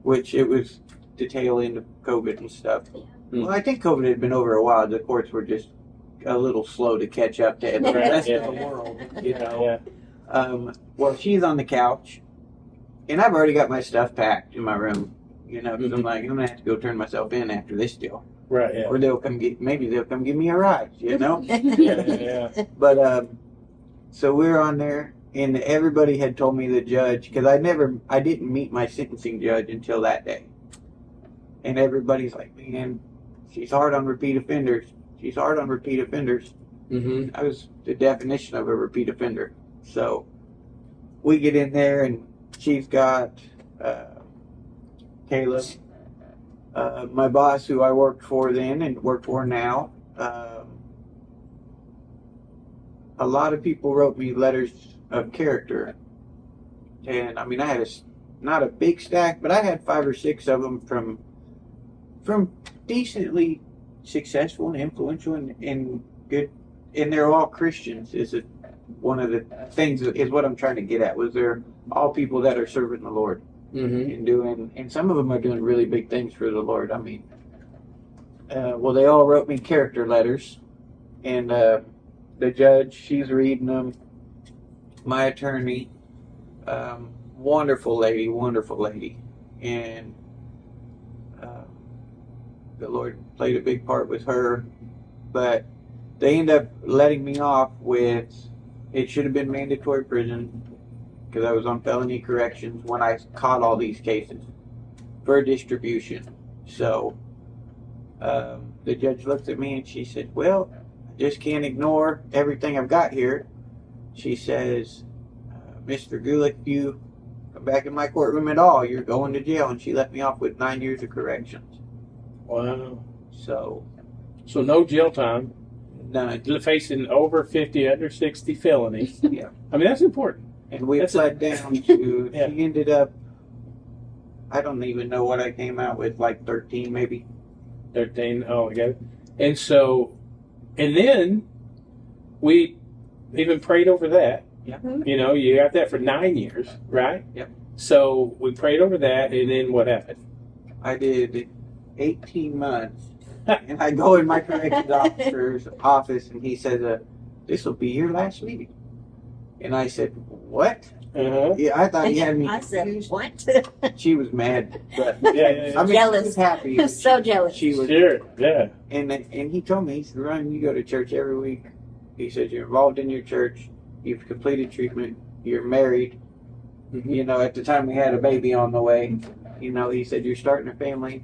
which it was the tail end of COVID and stuff. Well, I think COVID had been over a while. The courts were just a little slow to catch up to the rest of the world, Yeah. Well, she's on the couch, and I've already got my stuff packed in my room, because I'm like, I'm gonna have to go turn myself in after this deal, Right. Yeah. or maybe they'll come give me a ride, Yeah. But so we're on there, and everybody had told me the judge, because I didn't meet my sentencing judge until that day, and everybody's like, man, she's hard on repeat offenders. She's hard on repeat offenders. Mm-hmm. I was the definition of a repeat offender. So we get in there, and she's got Caleb, my boss, who I worked for then and worked for now. A lot of people wrote me letters of character, and I had not a big stack, but I had 5 or 6 of them from decently successful and influential and good, and they're all Christians. One of the things is what I'm trying to get at, was they're all people that are serving the Lord, and some of them are doing really big things for the Lord. They all wrote me character letters, and the judge, she's reading them. My attorney, wonderful lady. And the Lord played a big part with her. But they end up letting me off with, it should have been mandatory prison because I was on felony corrections when I caught all these cases for distribution. So the judge looked at me and she said, well, I just can't ignore everything I've got here. She says, Mr. Gulick, if you come back in my courtroom at all, you're going to jail. And she let me off with 9 years of corrections. Wow. So no jail time. none. Facing over 50, under 60 felonies. Yeah. I mean, that's important. And we That's pled down to, Yeah. she ended up, I don't even know what I came out with, like 13 maybe. 13 altogether. And so, and then we even prayed over that. Yeah. You know, you got that for 9 years, right? Yep. So we prayed over that, and then what happened? I did 18 months. And I go in my corrections officer's office and he says, this will be your last meeting. And I said, what? Uh-huh. Yeah, I thought he had me. I said, what? She was mad. But Yeah. I mean, Jealous. she was happy. I'm so jealous. She was. Sure, yeah. And he told me, he said, Ryan, you go to church every week. He said, you're involved in your church. You've completed treatment. You're married. Mhm. You know, at the time we had a baby on the way. You know, he said, you're starting a family.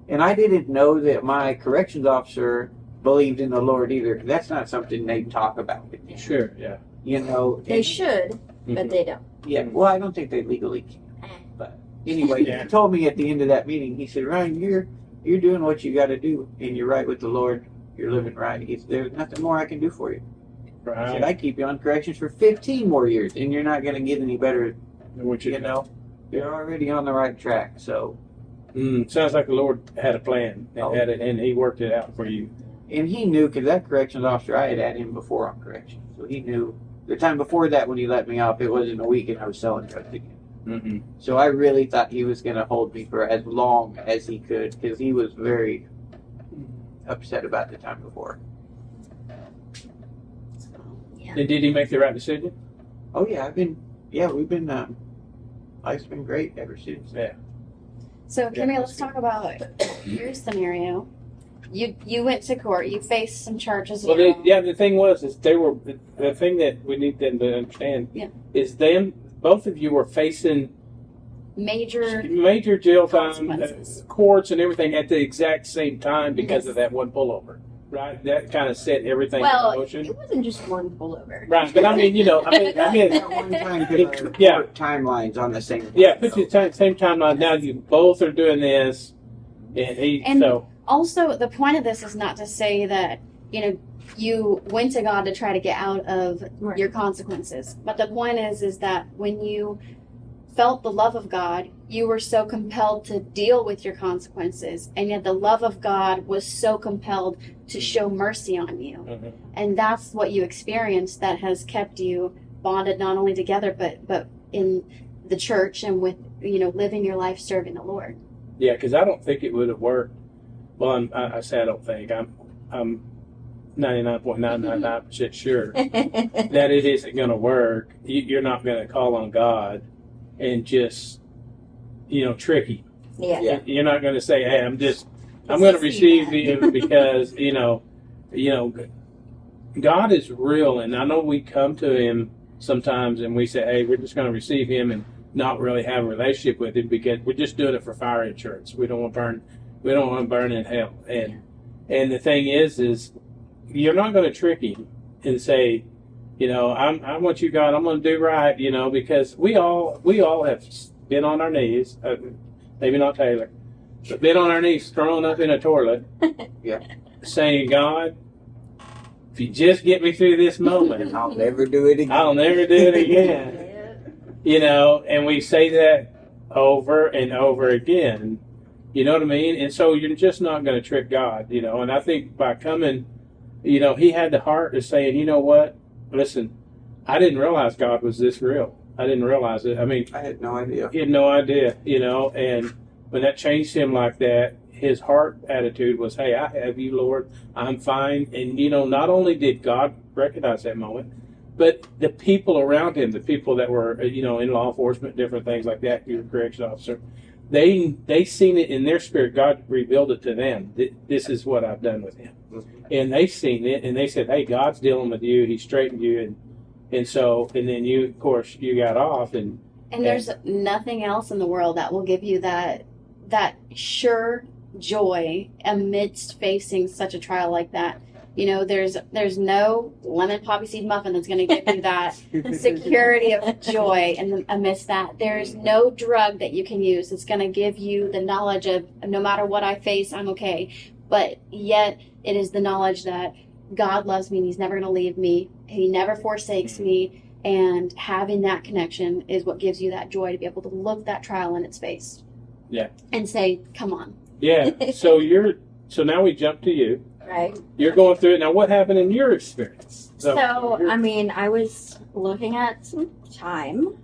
And I didn't know that my corrections officer believed in the Lord either. That's not something they talk about. Sure, yeah. You know. They should, but they don't. Yeah, well, I don't think they legally can. But anyway, Yeah. he told me at the end of that meeting, he said, Ryan, you're doing what you got to do, and you're right with the Lord. You're living right. He said, there's nothing more I can do for you. He said, Right. I keep you on corrections for 15 more years, and you're not going to get any better. Which You know, you're already on the right track. So, sounds like the Lord had a plan and Oh. had it, and He worked it out for you. and he knew, because that corrections officer, I had him before on corrections. So he knew the time before that when he let me off, it wasn't a week, and I was selling drugs again. Mm-hmm. So I really thought he was going to hold me for as long as he could, because he was very upset about the time before. And did He make the right decision? Oh yeah, we've been, life's been great ever since. Yeah. So, Yeah, Kimmy, that's let's talk about your scenario. You went to court. You faced some charges. of Well, your own. the thing was, is they were the thing that we need them to understand. Yeah. Is both of you were facing major jail time, consequences. courts, and everything at the exact same time because of that one pullover. Right. That kind of set everything Well, in motion. it wasn't just one pullover. Right. But I mean, At one time, put Yeah. timelines on the same time. yeah. Put you same timeline. Now you both are doing this, And- so. Also, the point of this is not to say that, you went to God to try to get out of Right. your consequences. But the point is that when you felt the love of God, you were so compelled to deal with your consequences. And yet the love of God was so compelled to show mercy on you. Mhm. And that's what you experienced that has kept you bonded not only together, but in the church and with, living your life serving the Lord. Yeah, because I don't think it would have worked. Well, I say I don't think. I'm 99.999% sure that it isn't going to work. You're not going to call on God and just, trick Him. Yeah. Yeah. You're not going to say, "Hey, I'm going to receive you because God is real." And I know we come to Him sometimes and we say, "Hey, we're just going to receive Him and not really have a relationship with Him because we're just doing it for fire insurance. We don't want to burn. We don't want to burn in hell." And the thing is you're not going to trick Him and say, I want you, God. I'm going to do right. Because we all have been on our knees. Maybe not Taylor, but been on our knees, thrown up in a toilet, Yeah. saying, "God, if you just get me through this moment, I'll never do it again. I'll never do it again." And we say that over and over again. You know what I mean? And so you're just not going to trick God, And I think by coming, He had the heart of saying, "You know what? Listen, I didn't realize God was this real. I didn't realize it. I mean, I had no idea. he had no idea, And when that changed him like that, his heart attitude was, "Hey, I have you, Lord. I'm fine." And, not only did God recognize that moment, But the people around him, the people that were, in law enforcement, different things like that, your correction officer, they seen it in their spirit. God revealed it to them. This is what I've done with him. And they seen it, and they said, hey, God's dealing with you. He straightened you. And then you, of course, you got off. And there's nothing else in the world that will give you that sure joy amidst facing such a trial like that. There's no lemon poppy seed muffin that's going to give you that security of joy amidst that. There's no drug that you can use that's going to give you the knowledge of no matter what I face, I'm okay. But yet it is the knowledge that God loves me and he's never going to leave me. He never forsakes me. And having that connection is what gives you that joy to be able to look that trial in its face. Yeah. And say, come on. Yeah. So now we jump to you. Right. You're going through it. Now, what happened in your experience? I was looking at some time.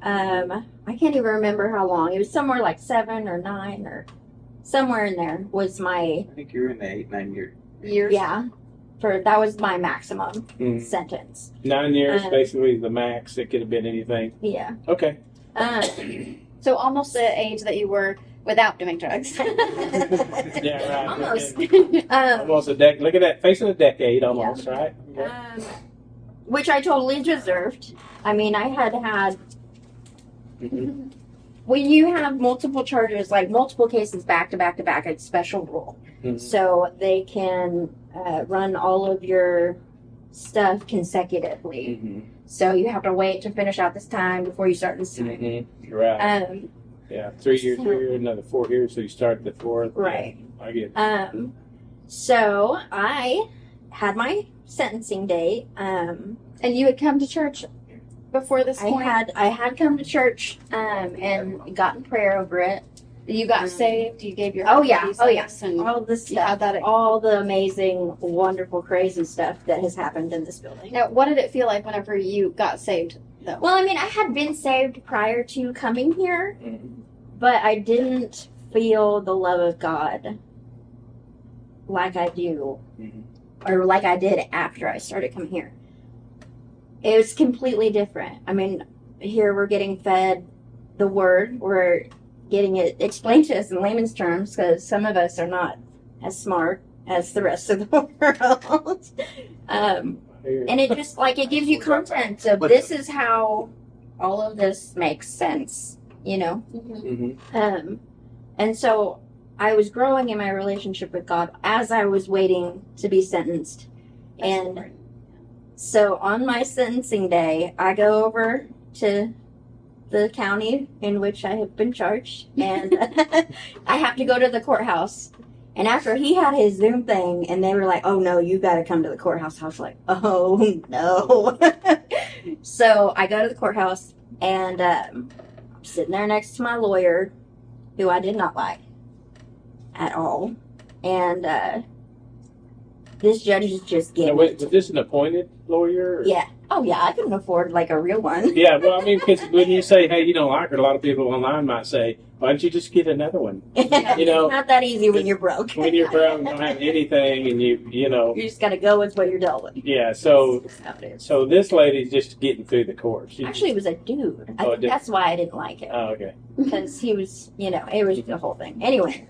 I can't even remember how long. It was somewhere like 7 or 9 or somewhere in there was my... I think you were in the 8-9 years. Yeah. That was my maximum sentence. 9 years, basically the max. It could have been anything. Yeah. Okay. So almost the age that you were without doing drugs. Yeah, right. Almost. Almost a decade. Look at that. Facing a decade almost, right? Yeah. Which I totally deserved. I mean, I had Mm-hmm. when you have multiple charges, like multiple cases back to back to back, it's special rule. Mm-hmm. So they can run all of your stuff consecutively. Mm-hmm. So you have to wait to finish out this time before you start this time. Mm-hmm. Right. Yeah, 3 years here, another 4 here, so you start the 4th. Right. Yeah, I get it. So I had my sentencing date. And you had come to church before this point? I had come to church and gotten prayer over it. You got saved. You gave your Oh yeah. and all this you had stuff, that. all the amazing, wonderful, crazy stuff that has happened in this building. Now, what did it feel like whenever you got saved, though? Well, I mean, I had been saved prior to coming here, Mm-hmm. but I didn't feel the love of God like I do, or like I did after I started coming here. It was completely different. I mean, here we're getting fed the word. We're getting it explained to us in layman's terms because some of us are not as smart as the rest of the world. And it just, it gives you content of this is how all of this makes sense, Mm-hmm. And so I was growing in my relationship with God as I was waiting to be sentenced. And so on my sentencing day, I go over to the county in which I have been charged, and I have to go to the courthouse. And after he had his Zoom thing, and they were like, "Oh no, you got to come to the courthouse," I was like, "Oh no!" So I go to the courthouse, and I'm sitting there next to my lawyer, who I did not like at all, and this judge is just getting. Now, wait, was this an appointed lawyer? Or? Yeah. Oh yeah, I couldn't afford a real one. Yeah, well, I mean, because when you say, hey, you don't like her, a lot of people online might say, why don't you just get another one? It's not that easy when you're broke. When you're broke, you don't have anything, and you just got to go with what you're dealt with. Yeah, so this lady's just getting through the course. Actually, it was a dude. I think that's why I didn't like him. Oh, okay. Because he was, it was the whole thing. Anyway,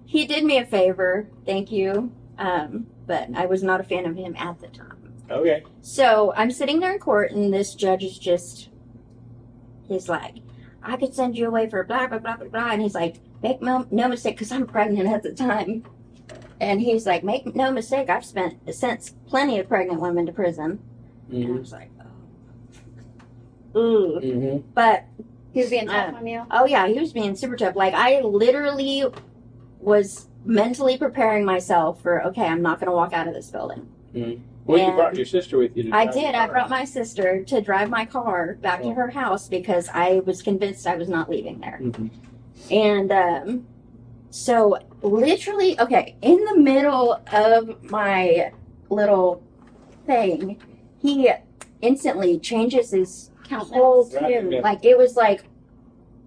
he did me a favor. Thank you. But I was not a fan of him at the time. Okay. So I'm sitting there in court, and this judge is he's like, I could send you away for blah, blah, blah, blah, blah. And he's like, make no mistake, because I'm pregnant at the time. And he's like, make no mistake, I've sent plenty of pregnant women to prison. Mm-hmm. And I was like, oh. Ooh. Mm-hmm. But he was being tough on you? Oh, yeah, he was being super tough. I literally was mentally preparing myself for, okay, I'm not going to walk out of this building. Mm-hmm. Well, you brought your sister with you. I did. I brought my sister to drive my car back to her house because I was convinced I was not leaving there. Mm-hmm. And so literally, okay, in the middle of my little thing, he instantly changes his whole tune. Yeah. Like, it was like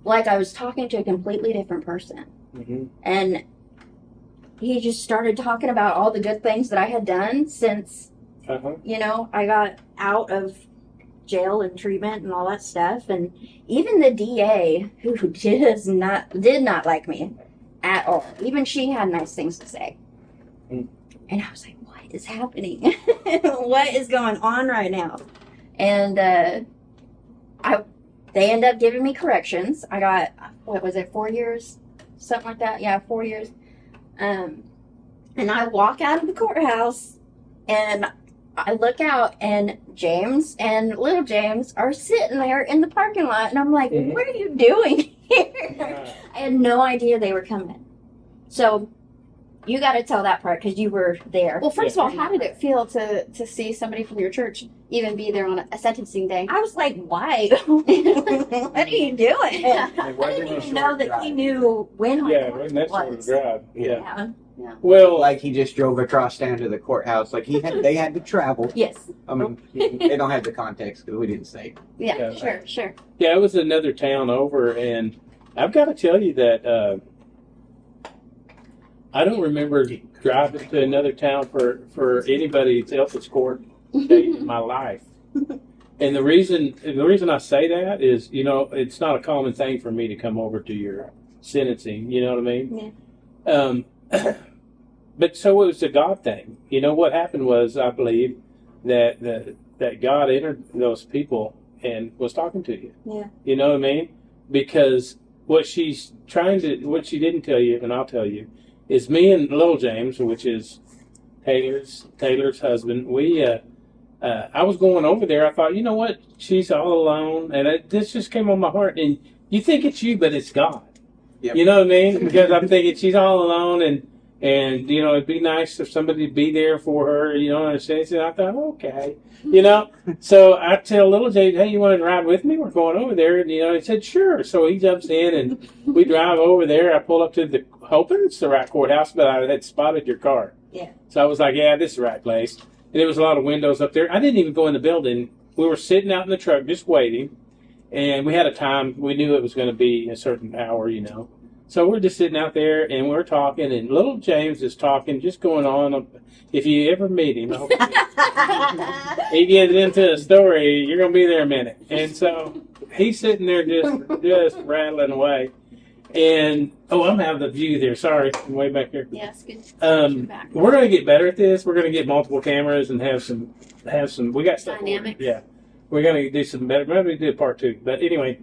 I was talking to a completely different person. Mm-hmm. And he just started talking about all the good things that I had done since You know, I got out of jail and treatment and all that stuff, and even the DA, who did not like me at all, even she had nice things to say. And I was like, what is happening? What is going on right now? And they ended up giving me corrections. I got, what was it, 4 years? Something like that. Yeah, 4 years. And I walk out of the courthouse, and I look out, and James and little James are sitting there in the parking lot, and I'm like, what are you doing here? I had no idea they were coming. So you got to tell that part because you were there. Well, first of all, how did it feel to see somebody from your church even be there on a sentencing day? I was like, why? What are you doing? I didn't even know that he knew when wasn't that sort of drive? Yeah. Well, like he just drove across down to the courthouse. Like they had to travel. Yes. I mean, they don't have the context because we didn't say. Yeah, sure. Yeah, it was another town over, and I've got to tell you that I don't remember driving to another town for anybody else's court date in my life. And the reason I say that is, you know, it's not a common thing for me to come over to your sentencing. You know what I mean? Yeah. But so it was a God thing. You know, what happened was, I believe that God entered those people and was talking to you. Yeah. You know what I mean? Because what she didn't tell you, and I'll tell you, is me and little James, which is Taylor's husband. I was going over there. I thought, you know what? She's all alone, and this just came on my heart. And you think it's you, but it's God. Yep. You know what I mean? Because I'm thinking she's all alone, and you know, it'd be nice if somebody would be there for her. You know, and I thought, okay, you know. So I tell little James, hey, you want to ride with me? We're going over there, and you know, he said sure. So he jumps in, and we drive over there. I pull up to hoping it's the right courthouse, but I had spotted your car. Yeah. So I was like, yeah, this is the right place. And there was a lot of windows up there. I didn't even go in the building. We were sitting out in the truck just waiting, and we had a time. We knew it was going to be a certain hour, you know. So we're just sitting out there, and we're talking, and little James is talking, just going on. If you ever meet him, he gets into a story, you're going to be there a minute. And so he's sitting there just rattling away. And, I'm having the view there. Sorry, I'm way back here. Yeah, it's good. We're going to get better at this. We're going to get multiple cameras and have some. We got stuff. Dynamics. Yeah, we're going to do some better. Maybe do part 2. But anyway,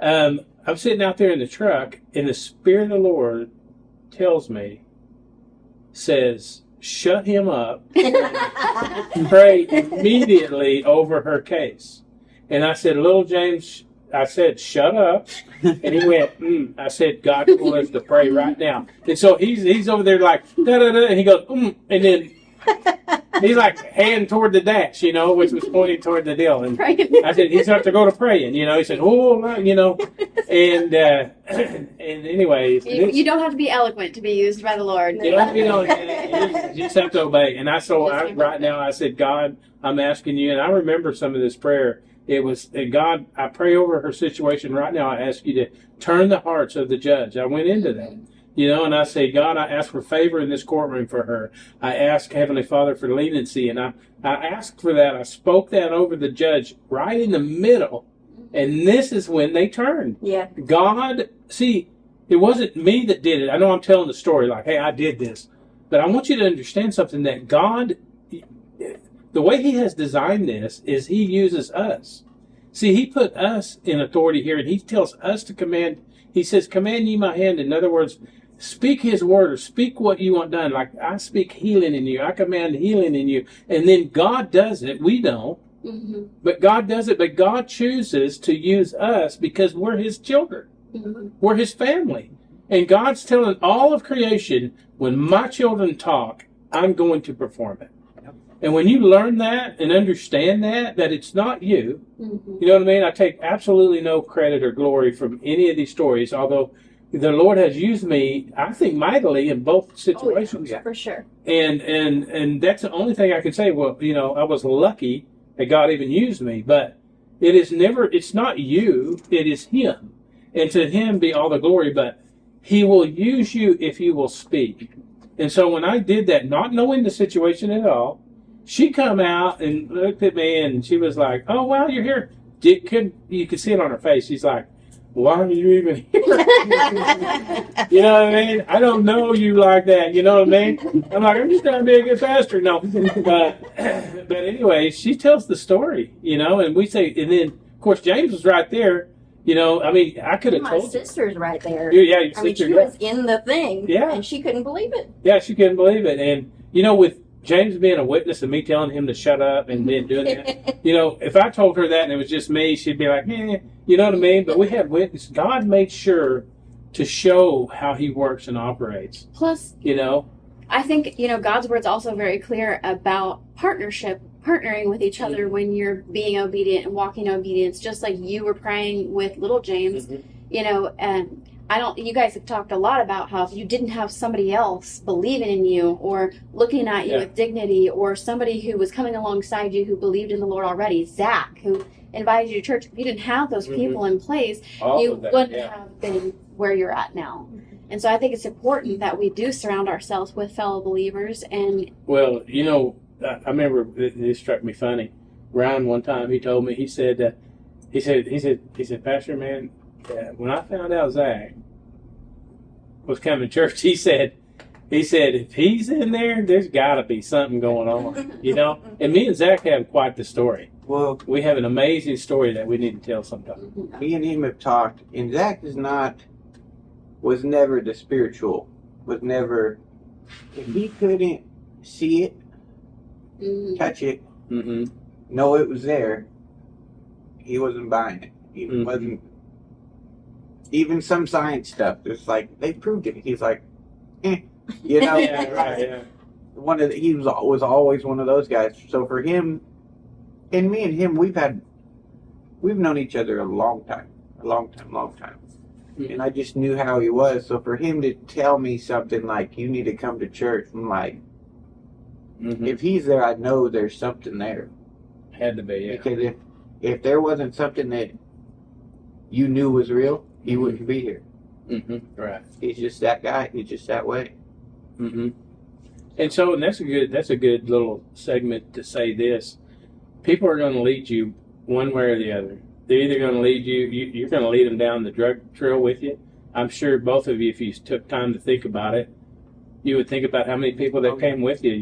I'm sitting out there in the truck, and the Spirit of the Lord tells me, says, shut him up, and pray immediately over her case. And I said, little James, I said, shut up. And he went, I said, God told us to pray right now. And so he's over there like, da-da-da, and he goes, and then he's like hand toward the dash, you know, which was pointing toward the deal. And I said, he's got to go to praying, you know. He said, you know, and anyway. You don't have to be eloquent to be used by the Lord. You just have to obey. And right now I said, God, I'm asking you, and I remember some of this prayer. It was, God, I pray over her situation right now. I ask you to turn the hearts of the judge. I went into that. You know, and I say, God, I ask for favor in this courtroom for her. I ask, Heavenly Father, for leniency. And I asked for that. I spoke that over the judge right in the middle. And this is when they turned. Yeah. God, see, it wasn't me that did it. I know I'm telling the story like, hey, I did this. But I want you to understand something, that God, the way He has designed this is He uses us. See, He put us in authority here, and He tells us to command. He says, command ye my hand. In other words, speak His word, or speak what you want done. Like, I speak healing in you. I command healing in you. And then God does it. We don't. Mm-hmm. But God does it. But God chooses to use us because we're His children. Mm-hmm. We're His family. And God's telling all of creation, when my children talk, I'm going to perform it. And when you learn that and understand that it's not you, you know what I mean? I take absolutely no credit or glory from any of these stories, although the Lord has used me, I think, mightily in both situations. Oh, yeah, for sure. And that's the only thing I can say. Well, you know, I was lucky that God even used me, but it's not you, it is Him. And to Him be all the glory, but He will use you if you will speak. And so when I did that, not knowing the situation at all, she come out and looked at me, and she was like, "Oh wow, you're here." You could see it on her face. She's like, "Why are you even here?" You know what I mean? I don't know you like that. You know what I mean? I'm like, I'm just trying to be a good pastor. No, but anyway, she tells the story. And we say, and then of course James was right there. I mean, I could have My told you. sister's right there. Yeah, your I mean, sister. she was in the thing, Yeah. and she couldn't believe it. Yeah, she couldn't believe it. And, with James being a witness and me telling him to shut up and then doing that, if I told her that and it was just me, she'd be like, you know what I mean? But we had witness. God made sure to show how he works and operates. Plus, I think, God's word's also very clear about partnering with each other when you're being obedient and walking in obedience, just like you were praying with little James, and you guys have talked a lot about how if you didn't have somebody else believing in you or looking at you with dignity, or somebody who was coming alongside you who believed in the Lord already, Zach, who invited you to church, if you didn't have those people in place, you wouldn't have been where you're at now. And so I think it's important that we do surround ourselves with fellow believers. And well, I remember it struck me funny. Ryan, one time, he told me, he said, Pastor, man, when I found out Zach was coming to church, he said, if he's in there, there's got to be something going on, And me and Zach have quite the story. Well, we have an amazing story that we need to tell sometime. Me and him have talked, and Zach was never the spiritual, was never, if he couldn't see it, touch it, know it was there, he wasn't buying it. He wasn't, even some science stuff, it's like, they proved it. He's like, Yeah, right, yeah. He was always one of those guys. So for him, and me and him, we've known each other a long time. And I just knew how he was. So for him to tell me something like, you need to come to church, I'm like, if he's there, I know there's something there. Had to be, yeah. Because if there wasn't something that you knew was real, he wouldn't be here. Right. He's just that guy. He's just that way. And so, that's a good little segment to say this. People are going to lead you one way or the other. They're either going to lead you're going to lead them down the drug trail with you. I'm sure both of you, if you took time to think about it, you would think about how many people that came with you,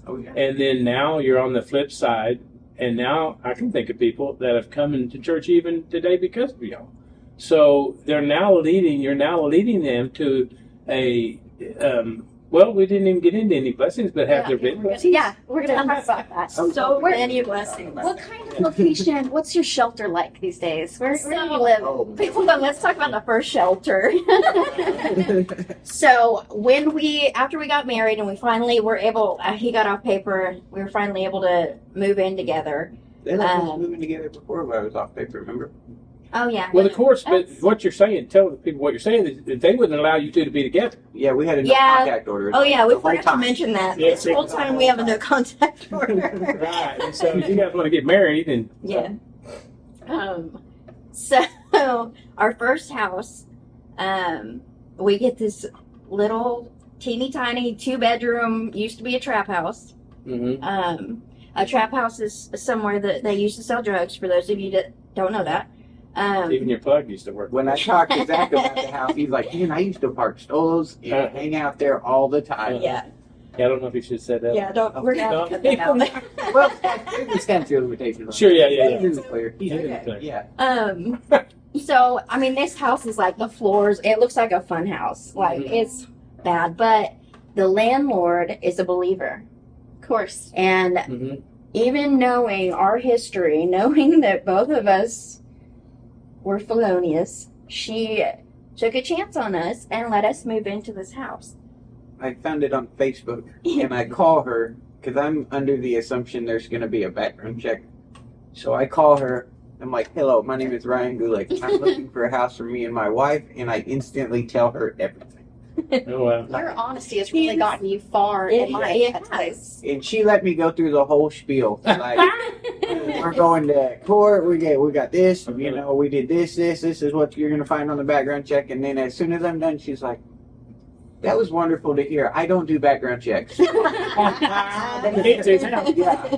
Oh, yeah. And then now you're on the flip side, and now I can think of people that have come into church even today because of y'all. So you're now leading them to a, well, we didn't even get into any blessings, but have there been blessings? yeah, we're going to talk about that. So many blessings. What kind of location, what's your shelter like these days? Where do you live? Let's talk about the first shelter. So after we got married and we finally were able, he got off paper, we were finally able to move in together. They let us moving together before I was off paper, remember? Oh, yeah. Well, of course, but what you're saying, tell the people what you're saying is that they wouldn't allow you two to be together. Yeah, we had a no contact order. Oh, yeah, we the whole forgot to time. mention that. Yeah, This whole time we have a no contact order. Right. And so you guys want to get married and Yeah. So our first house, we get this little teeny tiny 2-bedroom, used to be a trap house. A trap house is somewhere that they used to sell drugs, for those of you that don't know that. even your plug used to work. When I talked to Zach about the house, he's like, man, I used to park Stolos and hang out there all the time. Yeah. Yeah, I don't know if you should have said that. Yeah, we're going to cut that out. Well, it's statute of limitations. Sure, yeah. He's in the clear. He's in the Okay. clear. Yeah. So, I mean, this house is like the floors. It looks like a fun house. Like, it's bad. But the landlord is a believer. Of course. And even knowing our history, knowing that both of us were felonious, she took a chance on us and let us move into this house. I found it on Facebook, and I call her, because I'm under the assumption there's going to be a background check. So I call her. I'm like, hello, my name is Ryan Gulick. I'm looking for a house for me and my wife, and I instantly tell her everything. Oh, wow. Your honesty has really gotten you far in life at times. And she let me go through the whole spiel. Like, we're going to court, we got this, you know, we did this is what you're going to find on the background check. And then as soon as I'm done, she's like, That was wonderful to hear. I don't do background checks. Yeah.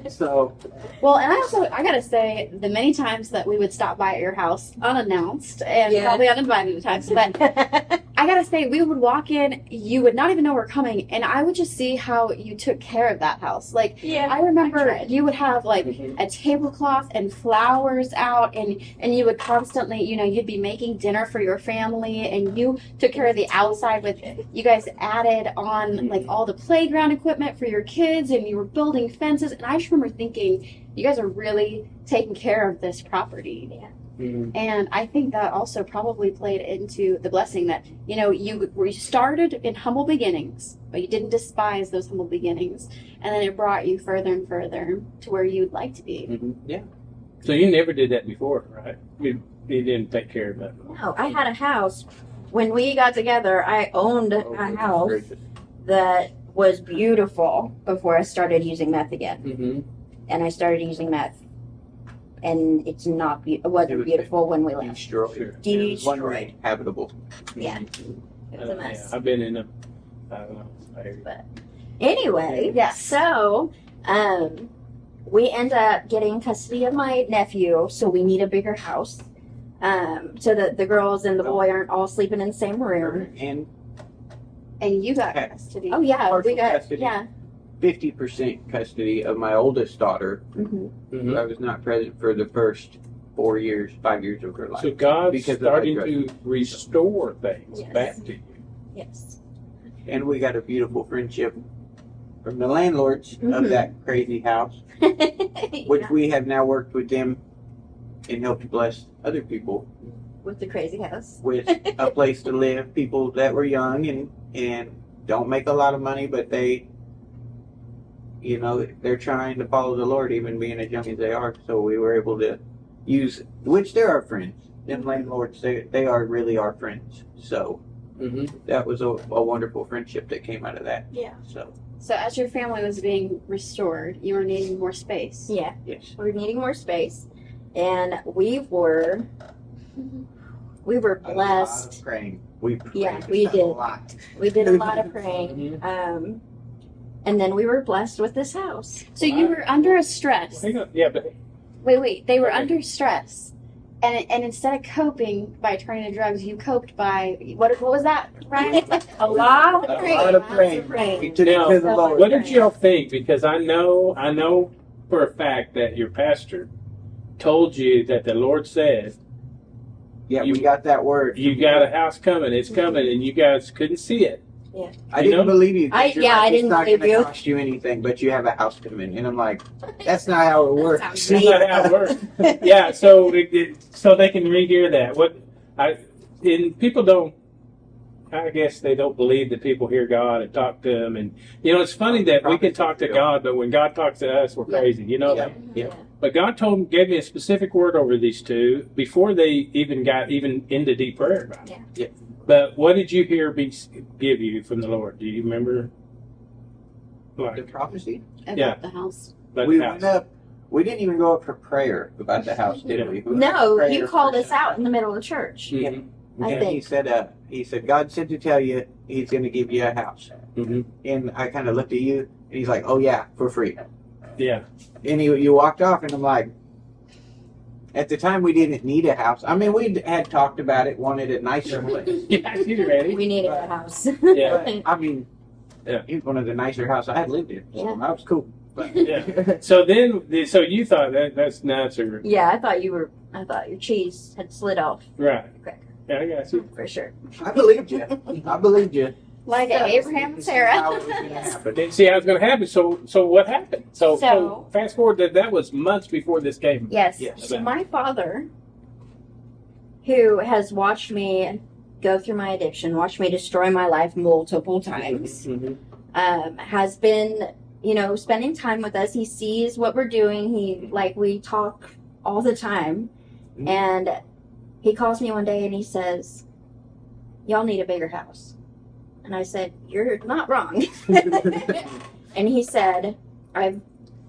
So Well, and I gotta say, the many times that we would stop by at your house unannounced and Yeah. probably uninvited at times, but I gotta say, we would walk in, you would not even know we're coming, and I would just see how you took care of that house. Like, Yeah, I remember tried. you would have like Mhm. a tablecloth and flowers out, and you would constantly, you'd be making dinner for your family, and you took care of the outside with, you guys added on like all the playground equipment for your kids, and you were building fences, and I just remember thinking, you guys are really taking care of this property. Mhm. And I think that also probably played into the blessing that, you started in humble beginnings, but you didn't despise those humble beginnings. And then it brought you further and further to where you'd like to be. Mhm. Yeah. So you never did that before, right? You didn't take care of that. No, I had a house. When we got together, I owned Oh, a house gracious. that was beautiful before I started using meth again. Mm-hmm. And I started using meth. And it It wasn't was beautiful when we left. Destroyed. Sure. It was one Destroyed. way habitable. Yeah. It was a mess. Yeah, I've been in a, I don't know. Anyway, Yes. so we end up getting custody of my nephew, so we need a bigger house. So that the girls and the boy aren't all sleeping in the same room. And And you got Okay. custody. Oh yeah, Partial we got custody. yeah. 50% custody of my oldest daughter, hmm Mhm. I was not present for the first 5 years of her life. So God's Because of starting my to restore things Yes. back to you. Yes. And we got a beautiful friendship from the landlords Mhm. of that crazy house, which we have now worked with them and helped bless other people With the crazy house. with a place to live. People that were young and don't make a lot of money, but they, they're trying to follow the Lord, even being as young as they are. So we were able to use, which they're our friends. Them landlords, they are really our friends. So Mm-hmm. that was a wonderful friendship that came out of that. Yeah. So So as your family was being restored, you were needing more space. Yeah. yes, We were needing more space, and we were a lot blessed. of praying. We prayed Yeah, we a did. lot. We did a lot of praying. And then we were blessed with this house. So you were under a stress. Hang on. Yeah, but Wait. They were Okay. under stress. And instead of coping by turning to drugs, you coped by, what was that, Ryan? A lot A of praying. lot of Lots praying. of praying. We took Now, it to the so Lord. what did y'all think? Because I know for a fact that your pastor told you that the Lord said, Yeah, you- we got that word. you got a house coming, it's coming, and you guys couldn't see it. I you didn't know? believe you. 'cause I you're didn't it's not believe gonna you. cost you anything, but you have a house coming, and I'm like, that's not how it works. Sounds That's not how it works. Yeah, so so they can rehear that. And people don't. I guess they don't believe that people hear God and talk to Him, and it's funny that we can talk to God, but when God talks to us, we're Yeah. crazy. You know Yeah. that. Yeah. But God gave me a specific word over these two before they even got into deep prayer about it. Yeah. Yeah. But what did you hear give you from the Lord? Do you remember? The Like, prophecy. About Yeah. the house. about We the went house? up. We didn't even go up for prayer about the house, did we? We went up No, for you prayer called first. us out in the middle of church. Mhm. I And think. he said, God said to tell you He's going to give you a house. Mhm. And I kind of looked at you, and He's like, oh yeah, for free. Yeah. And you walked off, and I'm like, at the time we didn't need a house. I mean, we had talked about it, wanted a nicer place. Yeah, you ready? We needed a house. Yeah. But, I mean, Yeah. it was one of the nicer houses I had lived in. So Yeah. that was cool. But, Yeah. So you thought that's nuts, or Yeah, I thought your cheese had slid off right? Okay. Yeah, I got you. for sure. I believed you. I believed you. Like So- Abraham and How Sarah. it was gonna happen. But didn't see how it was going to happen. So what happened? So So- fast forward that was months before this came. Yes. Yes. So my father, who has watched me go through my addiction, watched me destroy my life multiple times, Mhm. has been, spending time with us. He sees what we're doing. We talk all the time. Mhm. And he calls me one day and he says, y'all need a bigger house. And I said, you're not wrong. And he said,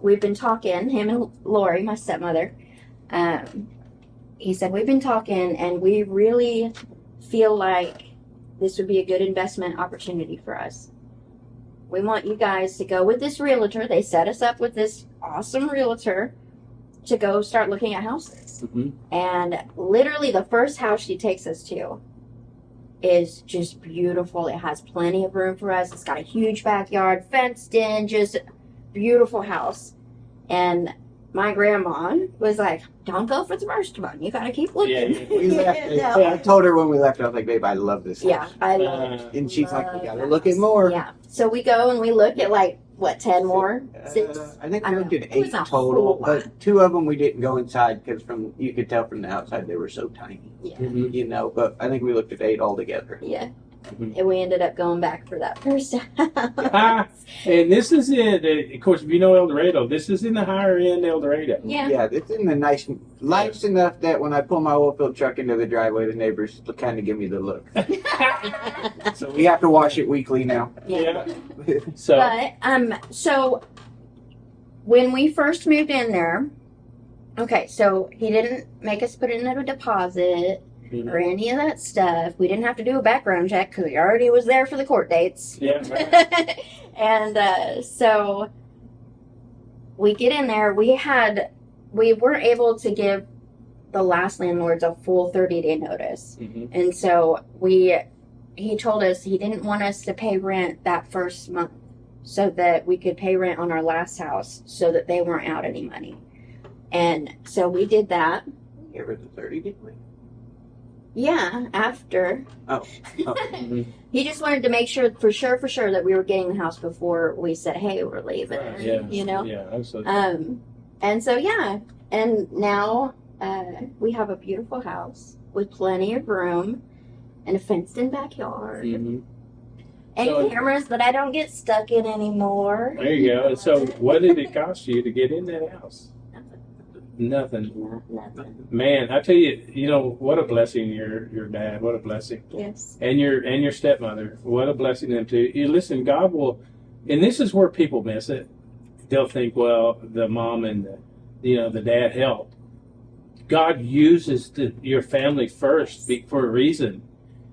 we've been talking, him and Lori, my stepmother, he said, we've been talking and we really feel like this would be a good investment opportunity for us. We want you guys to go with this realtor. They set us up with this awesome realtor to go start looking at houses. Mm-hmm. And literally the first house she takes us to is just beautiful. It has plenty of room for us. It's got a huge backyard, fenced in, just beautiful house. And my grandma was like, don't go for the first one. You got to keep looking. Yeah. We left. No. I told her when we left, I was like, babe, I love this house. Yeah, I love it. And she's like, we Love gotta that look at house. more. Yeah. So we go and we look at like, what, 10 more? 6? I think I we don't looked know. at It was 8 a total, whole lot. but 2 of them we didn't go inside because you could tell from the outside they were so tiny, Yeah. Mm-hmm. you know. But I think we looked at 8 altogether. Yeah. Mhm. And we ended up going back for that first Ah, and this is of course, if you know El Dorado, this is in the higher end El Dorado. Yeah. Yeah, it's in the nice enough that when I pull my oil field truck into the driveway, the neighbors kind of give me the look. So we have to wash it weekly now. Yeah. So, So when we first moved in there, okay, so he didn't make us put in a deposit or any of that stuff. We didn't have to do a background check because he already was there for the court dates. yeah, right. And so we get in there. We weren't able to give the last landlords a full 30-day notice. Mhm. And so he told us he didn't want us to pay rent that first month so that we could pay rent on our last house so that they weren't out any money. And so we did that. Give her the 30, didn't we? Yeah, after. Oh. Mhm. He just wanted to make sure for sure that we were getting the house before we said, hey, we're leaving. Yeah. You know? Yeah, absolutely. And so, yeah. And now we have a beautiful house with plenty of room and a fenced-in backyard. Mhm. And So- cameras that I don't get stuck in anymore. There you go. And so, what did it cost you to get in that house? Nothing. Nothing. Man, I tell you, what a blessing your dad. What a blessing. Yes. And your stepmother. What a blessing them too. You listen, God will, and this is where people miss it. They'll think, well, the mom and the dad helped. God uses your family first for a reason.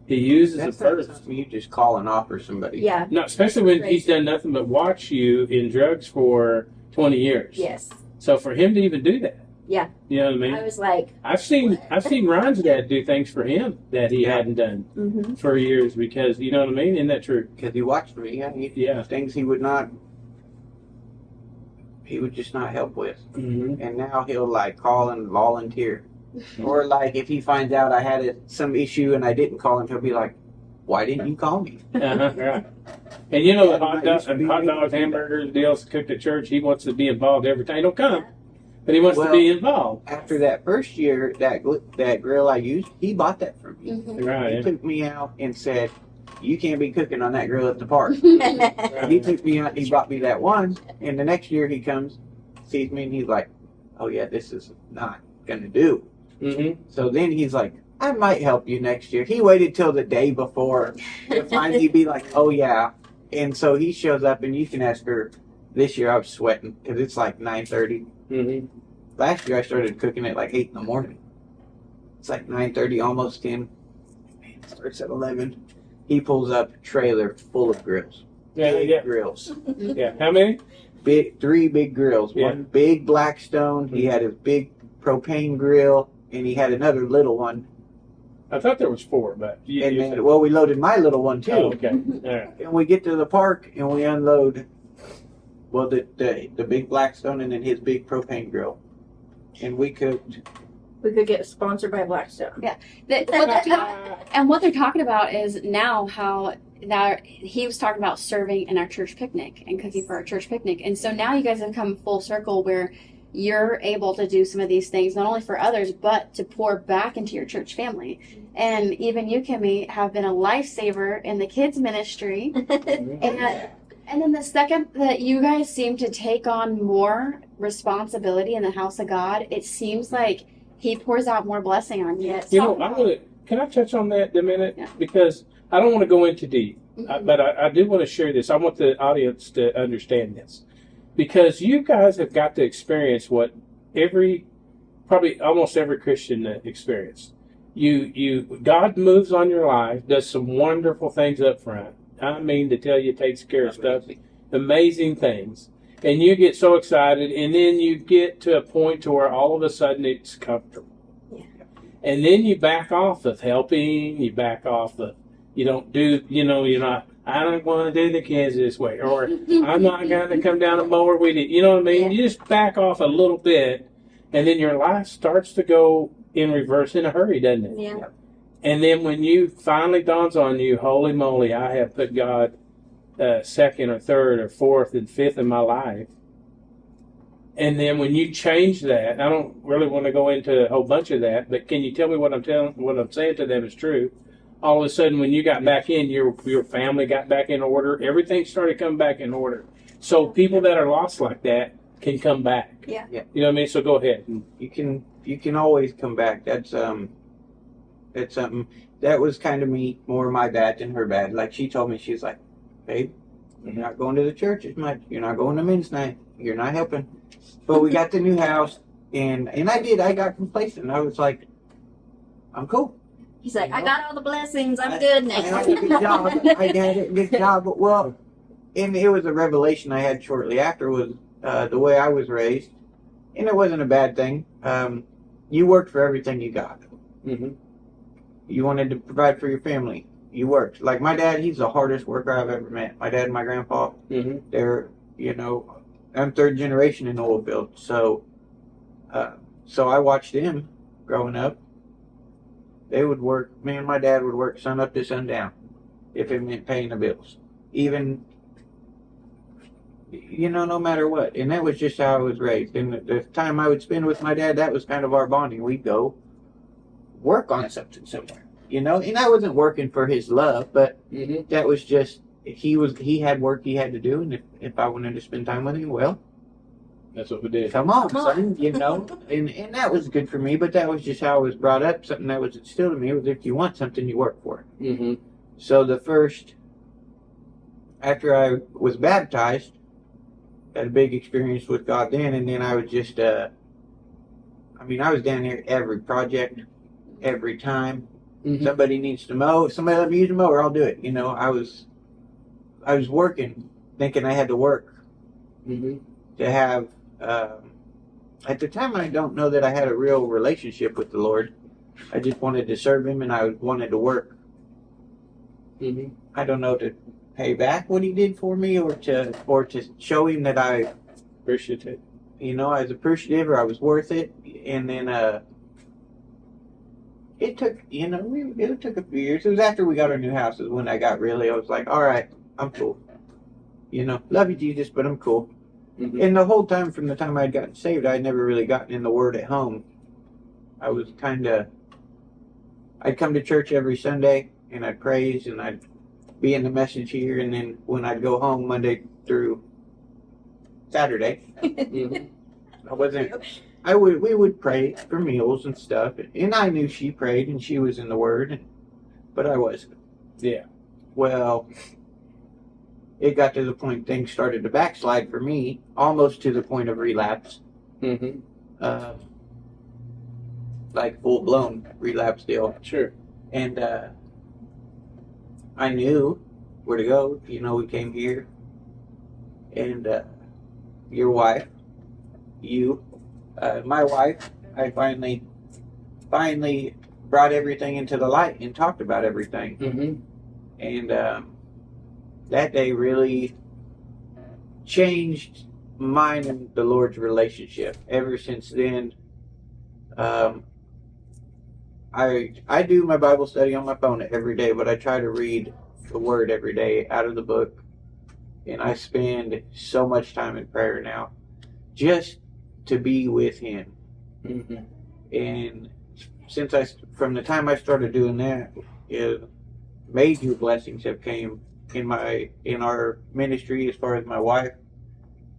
He uses That's it not first. something you just call and offer somebody. Yeah. No, especially when he's done nothing but watch you in drugs for 20 years. Yes. So for him to even do that. Yeah. You know what I mean? I was like, I've seen Ryan's dad do things for him that he hadn't done mm-hmm. for years because, you know what I mean? Isn't that true? Because he watched me. Yeah. Things he would just not help with. Mm-hmm. And now he'll like call and volunteer. Or like if he finds out I had some issue and I didn't call him, he'll be like, why didn't you call me? Uh-huh, right. And you know the Yeah, it used to be hot me. dogs, hamburgers, deals cooked at church, he wants to be involved every time. He don't come, but he wants to be involved. After that first year, that grill I used, he bought that from me. Mm-hmm. Right. He took me out and said, you can't be cooking on that grill at the park. Mm-hmm. He took me out, he bought me that one, and the next year he comes, sees me, and he's like, oh yeah, this is not gonna do. Mm-hmm. So then he's like, I might help you next year. He waited till the day before to finally be like, oh yeah. And so he shows up, and you can ask her, this year I was sweating, because it's like 9:30. Mm-hmm. Last year I started cooking at like 8 in the morning. It's like 9:30, almost 10. Man, it starts at 11. He pulls up a trailer full of grills. Yeah, Big yeah, grills. yeah. How many? 3 big grills. Yeah. One big Blackstone. He had his big propane grill, and he had another little one. I thought there was 4, but you And said, then, well, we loaded my little one too. oh, okay. All right. And we get to the park and we unload, well, the big Blackstone and then his big propane grill. And we cooked. We could get sponsored by Blackstone. What they're talking about is now how that he was talking about serving in our church picnic and cooking for our church picnic. And so now you guys have come full circle where you're able to do some of these things, not only for others, but to pour back into your church family. And even you, Kimmy, have been a lifesaver in the kids ministry. And then the second that you guys seem to take on more responsibility in the house of God, it seems like he pours out more blessing on you. Yes. Can I touch on that a minute? Yeah. Because I don't want to go into deep, Mhm. but I do want to share this. I want the audience to understand this. Because you guys have got to experience what probably almost every Christian experienced. God moves on your life, does some wonderful things up front. I mean to tell you, takes care of stuff, amazing things. And you get so excited, and then you get to a point to where all of a sudden it's comfortable. Yeah. And then you back off of helping, you back off of, you don't do, you're not, I don't want to do the kids this way, or I'm not going to come down and mow or weed it. You know what I mean? Yeah. You just back off a little bit, and then your life starts to go in reverse in a hurry, doesn't it? Yeah. And then when you finally dawns on you, holy moly, I have put God second or third or fourth and fifth in my life. And then when you change that, I don't really want to go into a whole bunch of that, but can you tell me what I'm saying to them is true? All of a sudden, when you got back in, your family got back in order. Everything started coming back in order. So people that are lost like that can come back. Yeah. Yeah. You know what I mean? So go ahead. You can always come back. That's something that was kind of more my bad than her bad. Like she told me, she's like, babe, you're not going to the church as much. You're not going to men's night. You're not helping. But we got the new house, and I got complacent. I was like, I'm cool. He's like, I got all the blessings. I'm good now. I had a good job. I had a good job. Well, and it was a revelation I had shortly after was the way I was raised, and it wasn't a bad thing. You worked for everything you got. Mm-hmm. You wanted to provide for your family. You worked. Like my dad, he's the hardest worker I've ever met. My dad and my grandpa, they're, I'm third generation in the oil field. So I watched them growing up. They would work, me and my dad would work sun up to sundown if it meant paying the bills. Even, no matter what. And that was just how I was raised. And the time I would spend with my dad, that was kind of our bonding. We'd go work on something somewhere, and I wasn't working for his love, but that was just, he had work he had to do. And if I wanted to spend time with him, well, that's what we did. Come on, son, and that was good for me, but that was just how I was brought up. Something that was instilled in me was if you want something, you work for it. Mm-hmm. So after I was baptized, had a big experience with God then, and then I was just, I was down here every project, every time. Mm-hmm. Somebody needs to mow, if somebody let me use the mower, I'll do it. I was working, thinking I had to work to have. At the time, I don't know that I had a real relationship with the Lord. I just wanted to serve Him, and I wanted to work. Mm-hmm. I don't know, to pay back what He did for me, or to show Him that I appreciative. I was appreciative, or I was worth it. And then it took it took a few years. It was after we got our new house is when I was like, all right, I'm cool. Love you, Jesus, but I'm cool. Mm-hmm. And the whole time, from the time I'd gotten saved, I'd never really gotten in the Word at home. I was I'd come to church every Sunday, and I'd praise, and I'd be in the message here, and then when I'd go home Monday through Saturday, we would pray for meals and stuff, and I knew she prayed, and she was in the Word, but I wasn't. Yeah. Well, it got to the point things started to backslide for me, almost to the point of relapse. Mm-hmm. Like full-blown relapse deal. Sure. And I knew where to go. We came here. And your wife, my wife, I finally brought everything into the light and talked about everything. Mm-hmm. And that day really changed mine and the Lord's relationship. Ever since then, I do my Bible study on my phone every day, but I try to read the Word every day out of the book. And I spend so much time in prayer now just to be with Him. Mm-hmm. And from the time I started doing that, major blessings have came in our ministry, as far as my wife,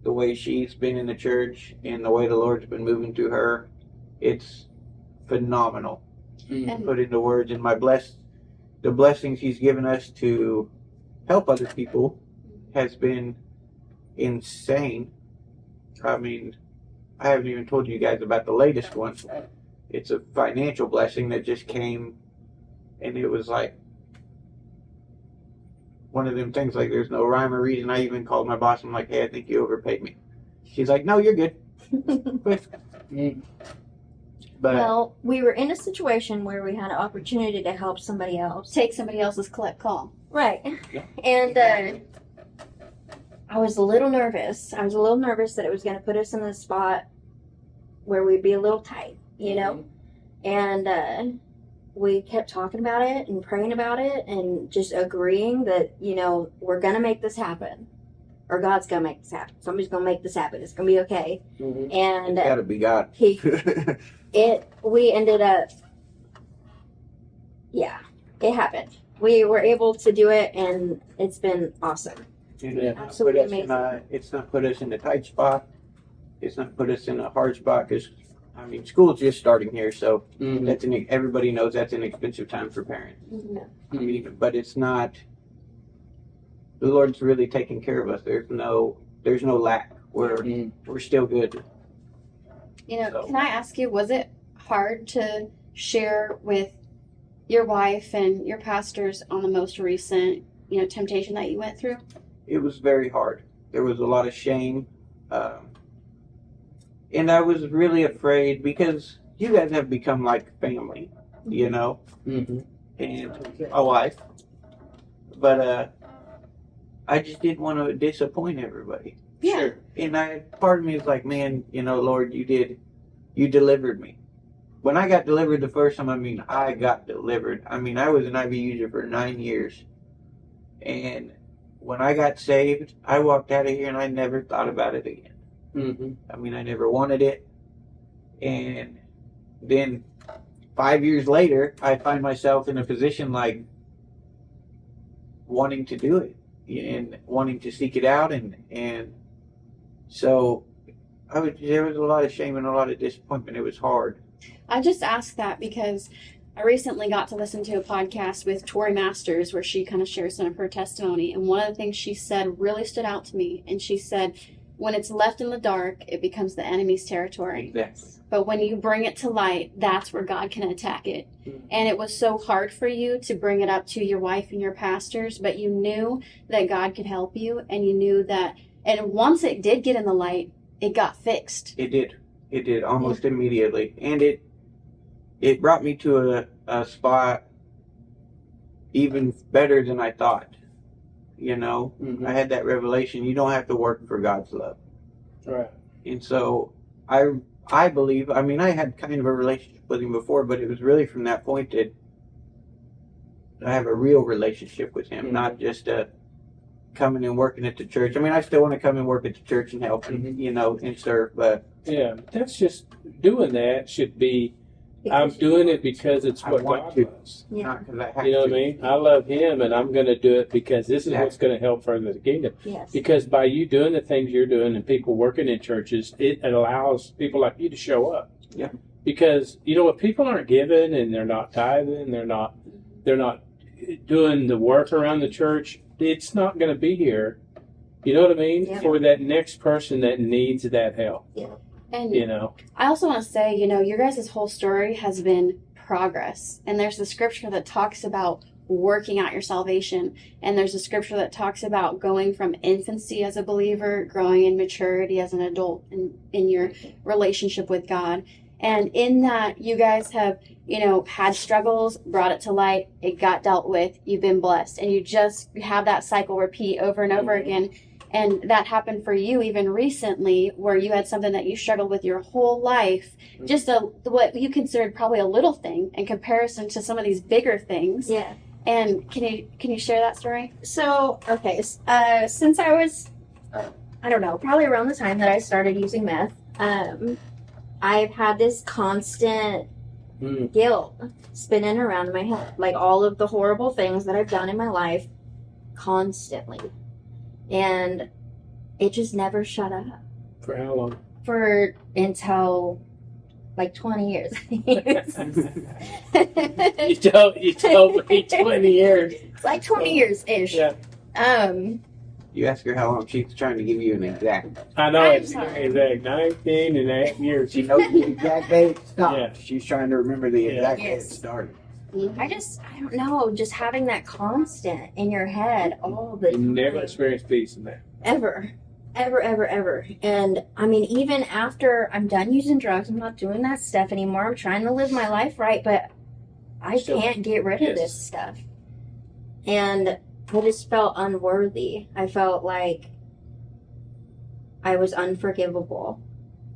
the way she's been in the church and the way the Lord's been moving through her. It's phenomenal. Mm-hmm. Put into words, and the blessings He's given us to help other people has been insane. I haven't even told you guys about the latest one. it's a financial blessing that just came, and it was like one of them things, like there's no rhyme or reason. I even called my boss. I'm like, hey, I think you overpaid me. She's like, no, you're good. But Well, we were in a situation where we had an opportunity to help somebody else. Take somebody else's collect call. Right. Yeah. And I was a little nervous. I was a little nervous that it was going to put us in a spot where we'd be a little tight, you know? And we kept talking about it and praying about it and just agreeing that, you know, we're going to make this happen. Or God's going to make this happen. Somebody's going to make this happen. It's going to be okay. Mm-hmm. And it's gotta be God. we ended up, yeah, it happened. We were able to do it, and it's been awesome. Yeah. Absolutely amazing. It's not put us in a tight spot. It's not put us in a hard spot, because, I mean, school's just starting here, so that's everybody knows that's an expensive time for parents. Mm-hmm. I mean, but it's not. The Lord's really taking care of us. There's no lack. We're still good. You know, So- can I ask you, was it hard to share with your wife and your pastors on the most recent, you know, temptation that you went through? It was very hard. There was a lot of shame. And I was really afraid, because you guys have become like family, you know, and a wife. But I just didn't want to disappoint everybody. Yeah. Sure. And part of me is like, man, you know, Lord, you delivered me. When I got delivered the first time, I got delivered. I was an IV user for 9 years. And when I got saved, I walked out of here and I never thought about it again. I never wanted it. And then 5 years later, I find myself in a position like wanting to do it and wanting to seek it out. And so there was a lot of shame and a lot of disappointment. It was hard. I just asked that because I recently got to listen to a podcast with Tori Masters where she kind of shares some of her testimony. And one of the things she said really stood out to me. And she said, when it's left in the dark, it becomes the enemy's territory. Exactly. But when you bring it to light, that's where God can attack it. And it was so hard for you to bring it up to your wife and your pastors, but you knew that God could help you, and you knew that, and once it did get in the light, it got fixed. It did almost immediately. And it brought me to a spot even better than I thought. You know, I had that revelation. You don't have to work for God's love. Right. And so I believe, I had kind of a relationship with him before, but it was really from that point that I have a real relationship with him, not just coming and working at the church. I still want to come and work at the church and help, you know, and serve, but Yeah, that's just doing that should be. I'm doing it because it's I what want God to. loves. Yeah. not because I have You know to. what I mean? I love Him, and I'm going to do it because this is what's going to help further the kingdom. Yes. Because by you doing the things you're doing and people working in churches, it allows people like you to show up. Yeah. Because you know what, people aren't giving and they're not tithing, they're not doing the work around the church. It's not going to be here. You know what I mean? Yeah. For that next person that needs that help. Yeah. And You know. I also want to say, you know, your guys' whole story has been progress. And there's the scripture that talks about working out your salvation. And there's a scripture that talks about going from infancy as a believer, growing in maturity as an adult in your relationship with God. And in that, you guys have, you know, had struggles, brought it to light, it got dealt with, you've been blessed. And you just have that cycle repeat over and over again. And that happened for you even recently, where you had something that you struggled with your whole life, just what you considered probably a little thing in comparison to some of these bigger things. Yeah. And can you share that story? So, okay, since I was, I don't know, probably around the time that I started using meth, I've had this constant guilt spinning around in my head. Like all of the horrible things that I've done in my life constantly. And it just never shut up. For how long? Until like 20 years. You told me 20 years. It's like 20 years-ish. Yeah. You ask her how long she's trying to give you an exact. I know I'm it's sorry. exact 19 and a half years. She knows the exact day it stopped. Yeah. She's trying to remember the exact day it Yes. started. I don't know, just having that constant in your head all the You time. never experienced peace in that. Ever. Ever. And I mean, even after I'm done using drugs, I'm not doing that stuff anymore. I'm trying to live my life right, but I Still- can't get rid yes. of this stuff. And I just felt unworthy. I felt like I was unforgivable.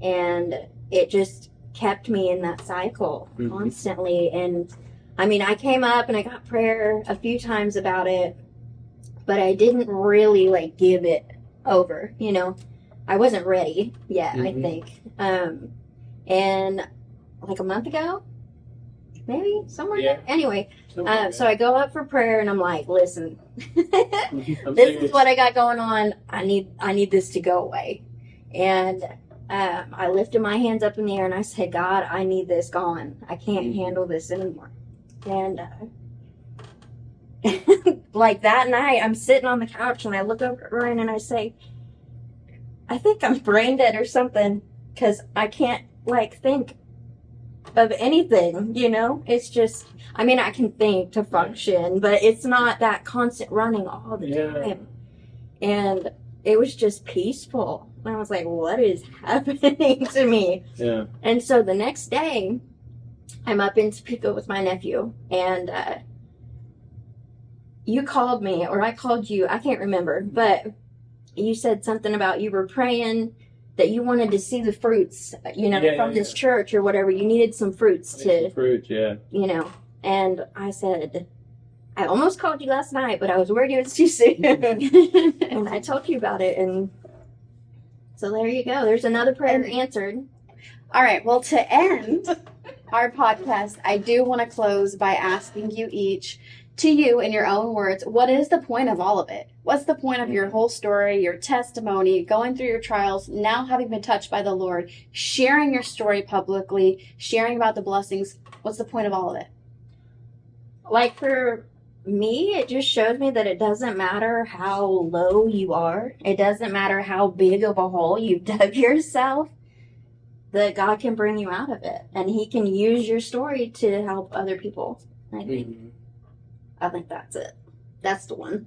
And it just kept me in that cycle Mhm. constantly. And I mean, I came up and I got prayer a few times about it, but I didn't really like give it over, you know. I wasn't ready yet, I Mhm. think. And like a month ago, maybe somewhere Yeah. there. Anyway, Something so I go up for prayer and I'm like, listen, I'm this serious. is what I got going on. I need this to go away. And I lifted my hands up in the air and I said, God, I need this gone. I can't Mhm. handle this anymore. And like that night, I'm sitting on the couch and I look over at Ryan and I say, I think I'm brain dead or something because I can't like think of anything, you know? It's just, I mean, I can think to function, but it's not that constant running all the Yeah. time. And it was just peaceful. And I was like, what is happening to me? Yeah. And so the next day, I'm up in Topeka with my nephew, and you called me, or I called you, I can't remember, but you said something about you were praying that you wanted to see the fruits, you know, Yeah, from yeah, this yeah. church or whatever. You needed some fruits Some to, fruit, yeah. you know. And I said, I almost called you last night, but I was worried it was too soon. And I told you about it, and so there you go. There's another prayer And- answered. All right. Well, to end our podcast, I do want to close by asking you each, to you in your own words, what is the point of all of it? What's the point of your whole story, your testimony, going through your trials, now having been touched by the Lord, sharing your story publicly, sharing about the blessings? What's the point of all of it? Like for me, it just shows me that it doesn't matter how low you are. It doesn't matter how big of a hole you've dug yourself, that God can bring you out of it. And He can use your story to help other people. Mhm. I think that's it. That's the one.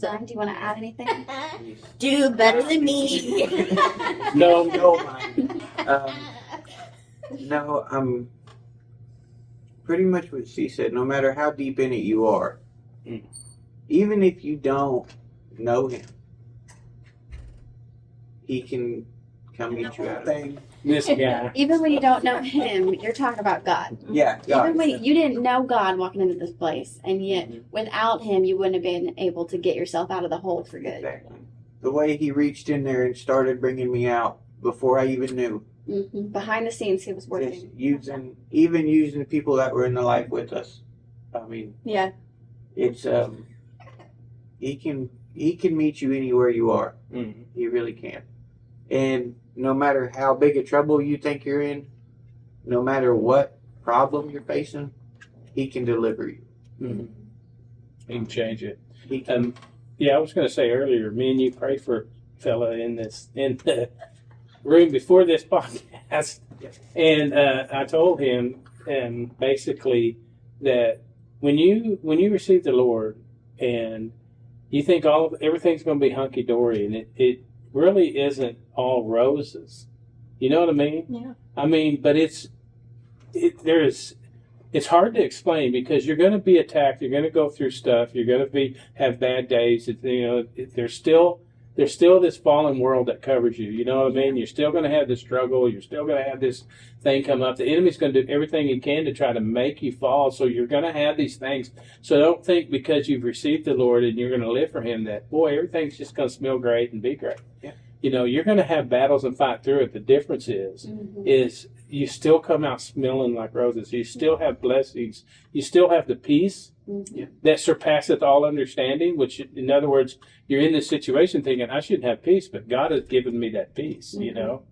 Ryan, do you want to add anything? Do better than me. No, No, mine. No, I'm pretty much what she said. No matter how deep in it you are, Mm. even if you don't know him, he can come get you out of it. this guy. Even when you don't know him, you're talking about God. Yeah, God. Even when you didn't know God walking into this place, and yet without him, you wouldn't have been able to get yourself out of the hole for good. Exactly. The way he reached in there and started bringing me out before I even knew. Behind the scenes, he was Just working. using people that were in the life with us. I mean, Yeah. it's he can meet you anywhere you are. Mhm. He really can. And no matter how big a trouble you think you're in, no matter what problem you're facing, he can deliver you. Mhm. He can change it. He can. Yeah, I was going to say earlier, me and you prayed for a fella in the room before this podcast, and I told him basically that when you receive the Lord and you think everything's going to be hunky dory, and it really isn't all roses. You know what I mean? Yeah. I mean, but it's hard to explain because you're going to be attacked. You're going to go through stuff. You're going to have bad days. There's still this fallen world that covers you. You know what I mean? You're still going to have this struggle. You're still going to have this thing come up. The enemy's going to do everything he can to try to make you fall. So you're going to have these things. So don't think because you've received the Lord and you're going to live for him that, boy, everything's just going to smell great and be great. Yeah. You know, you're going to have battles and fight through it. The difference is you still come out smelling like roses. You still have blessings. You still have the peace that surpasseth all understanding, which, in other words, you're in this situation thinking, I shouldn't have peace, but God has given me that peace, you know?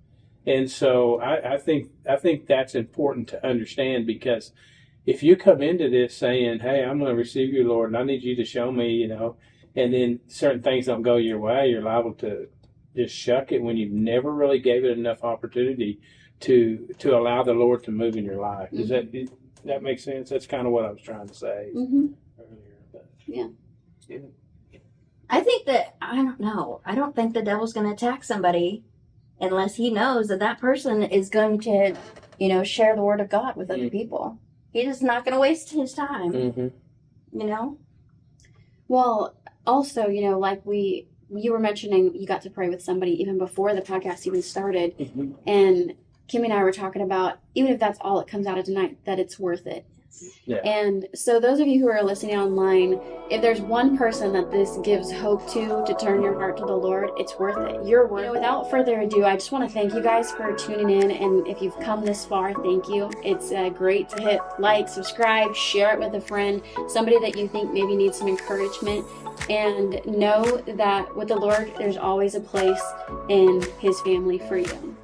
And so I think that's important to understand, because if you come into this saying, hey, I'm going to receive you, Lord, and I need you to show me, you know, and then certain things don't go your way, you're liable to just shuck it when you've never really gave it enough opportunity to allow the Lord to move in your life. Does that make sense? That's kind of what I was trying to say earlier. But, Yeah. I think that, I don't know. I don't think the devil's going to attack somebody unless he knows that that person is going to, share the word of God with other people. He's just not going to waste his time, Well, also, like you were mentioning, you got to pray with somebody even before the podcast even started. And Kimmy and I were talking about, even if that's all that comes out of tonight, that it's worth it. Yeah. And so those of you who are listening online, if there's one person that this gives hope to turn your heart to the Lord, it's worth it. You're worth it. Without further ado, I just want to thank you guys for tuning in. And if you've come this far, thank you. It's great to hit like, subscribe, share it with a friend, somebody that you think maybe needs some encouragement. And know that with the Lord, there's always a place in His family for you.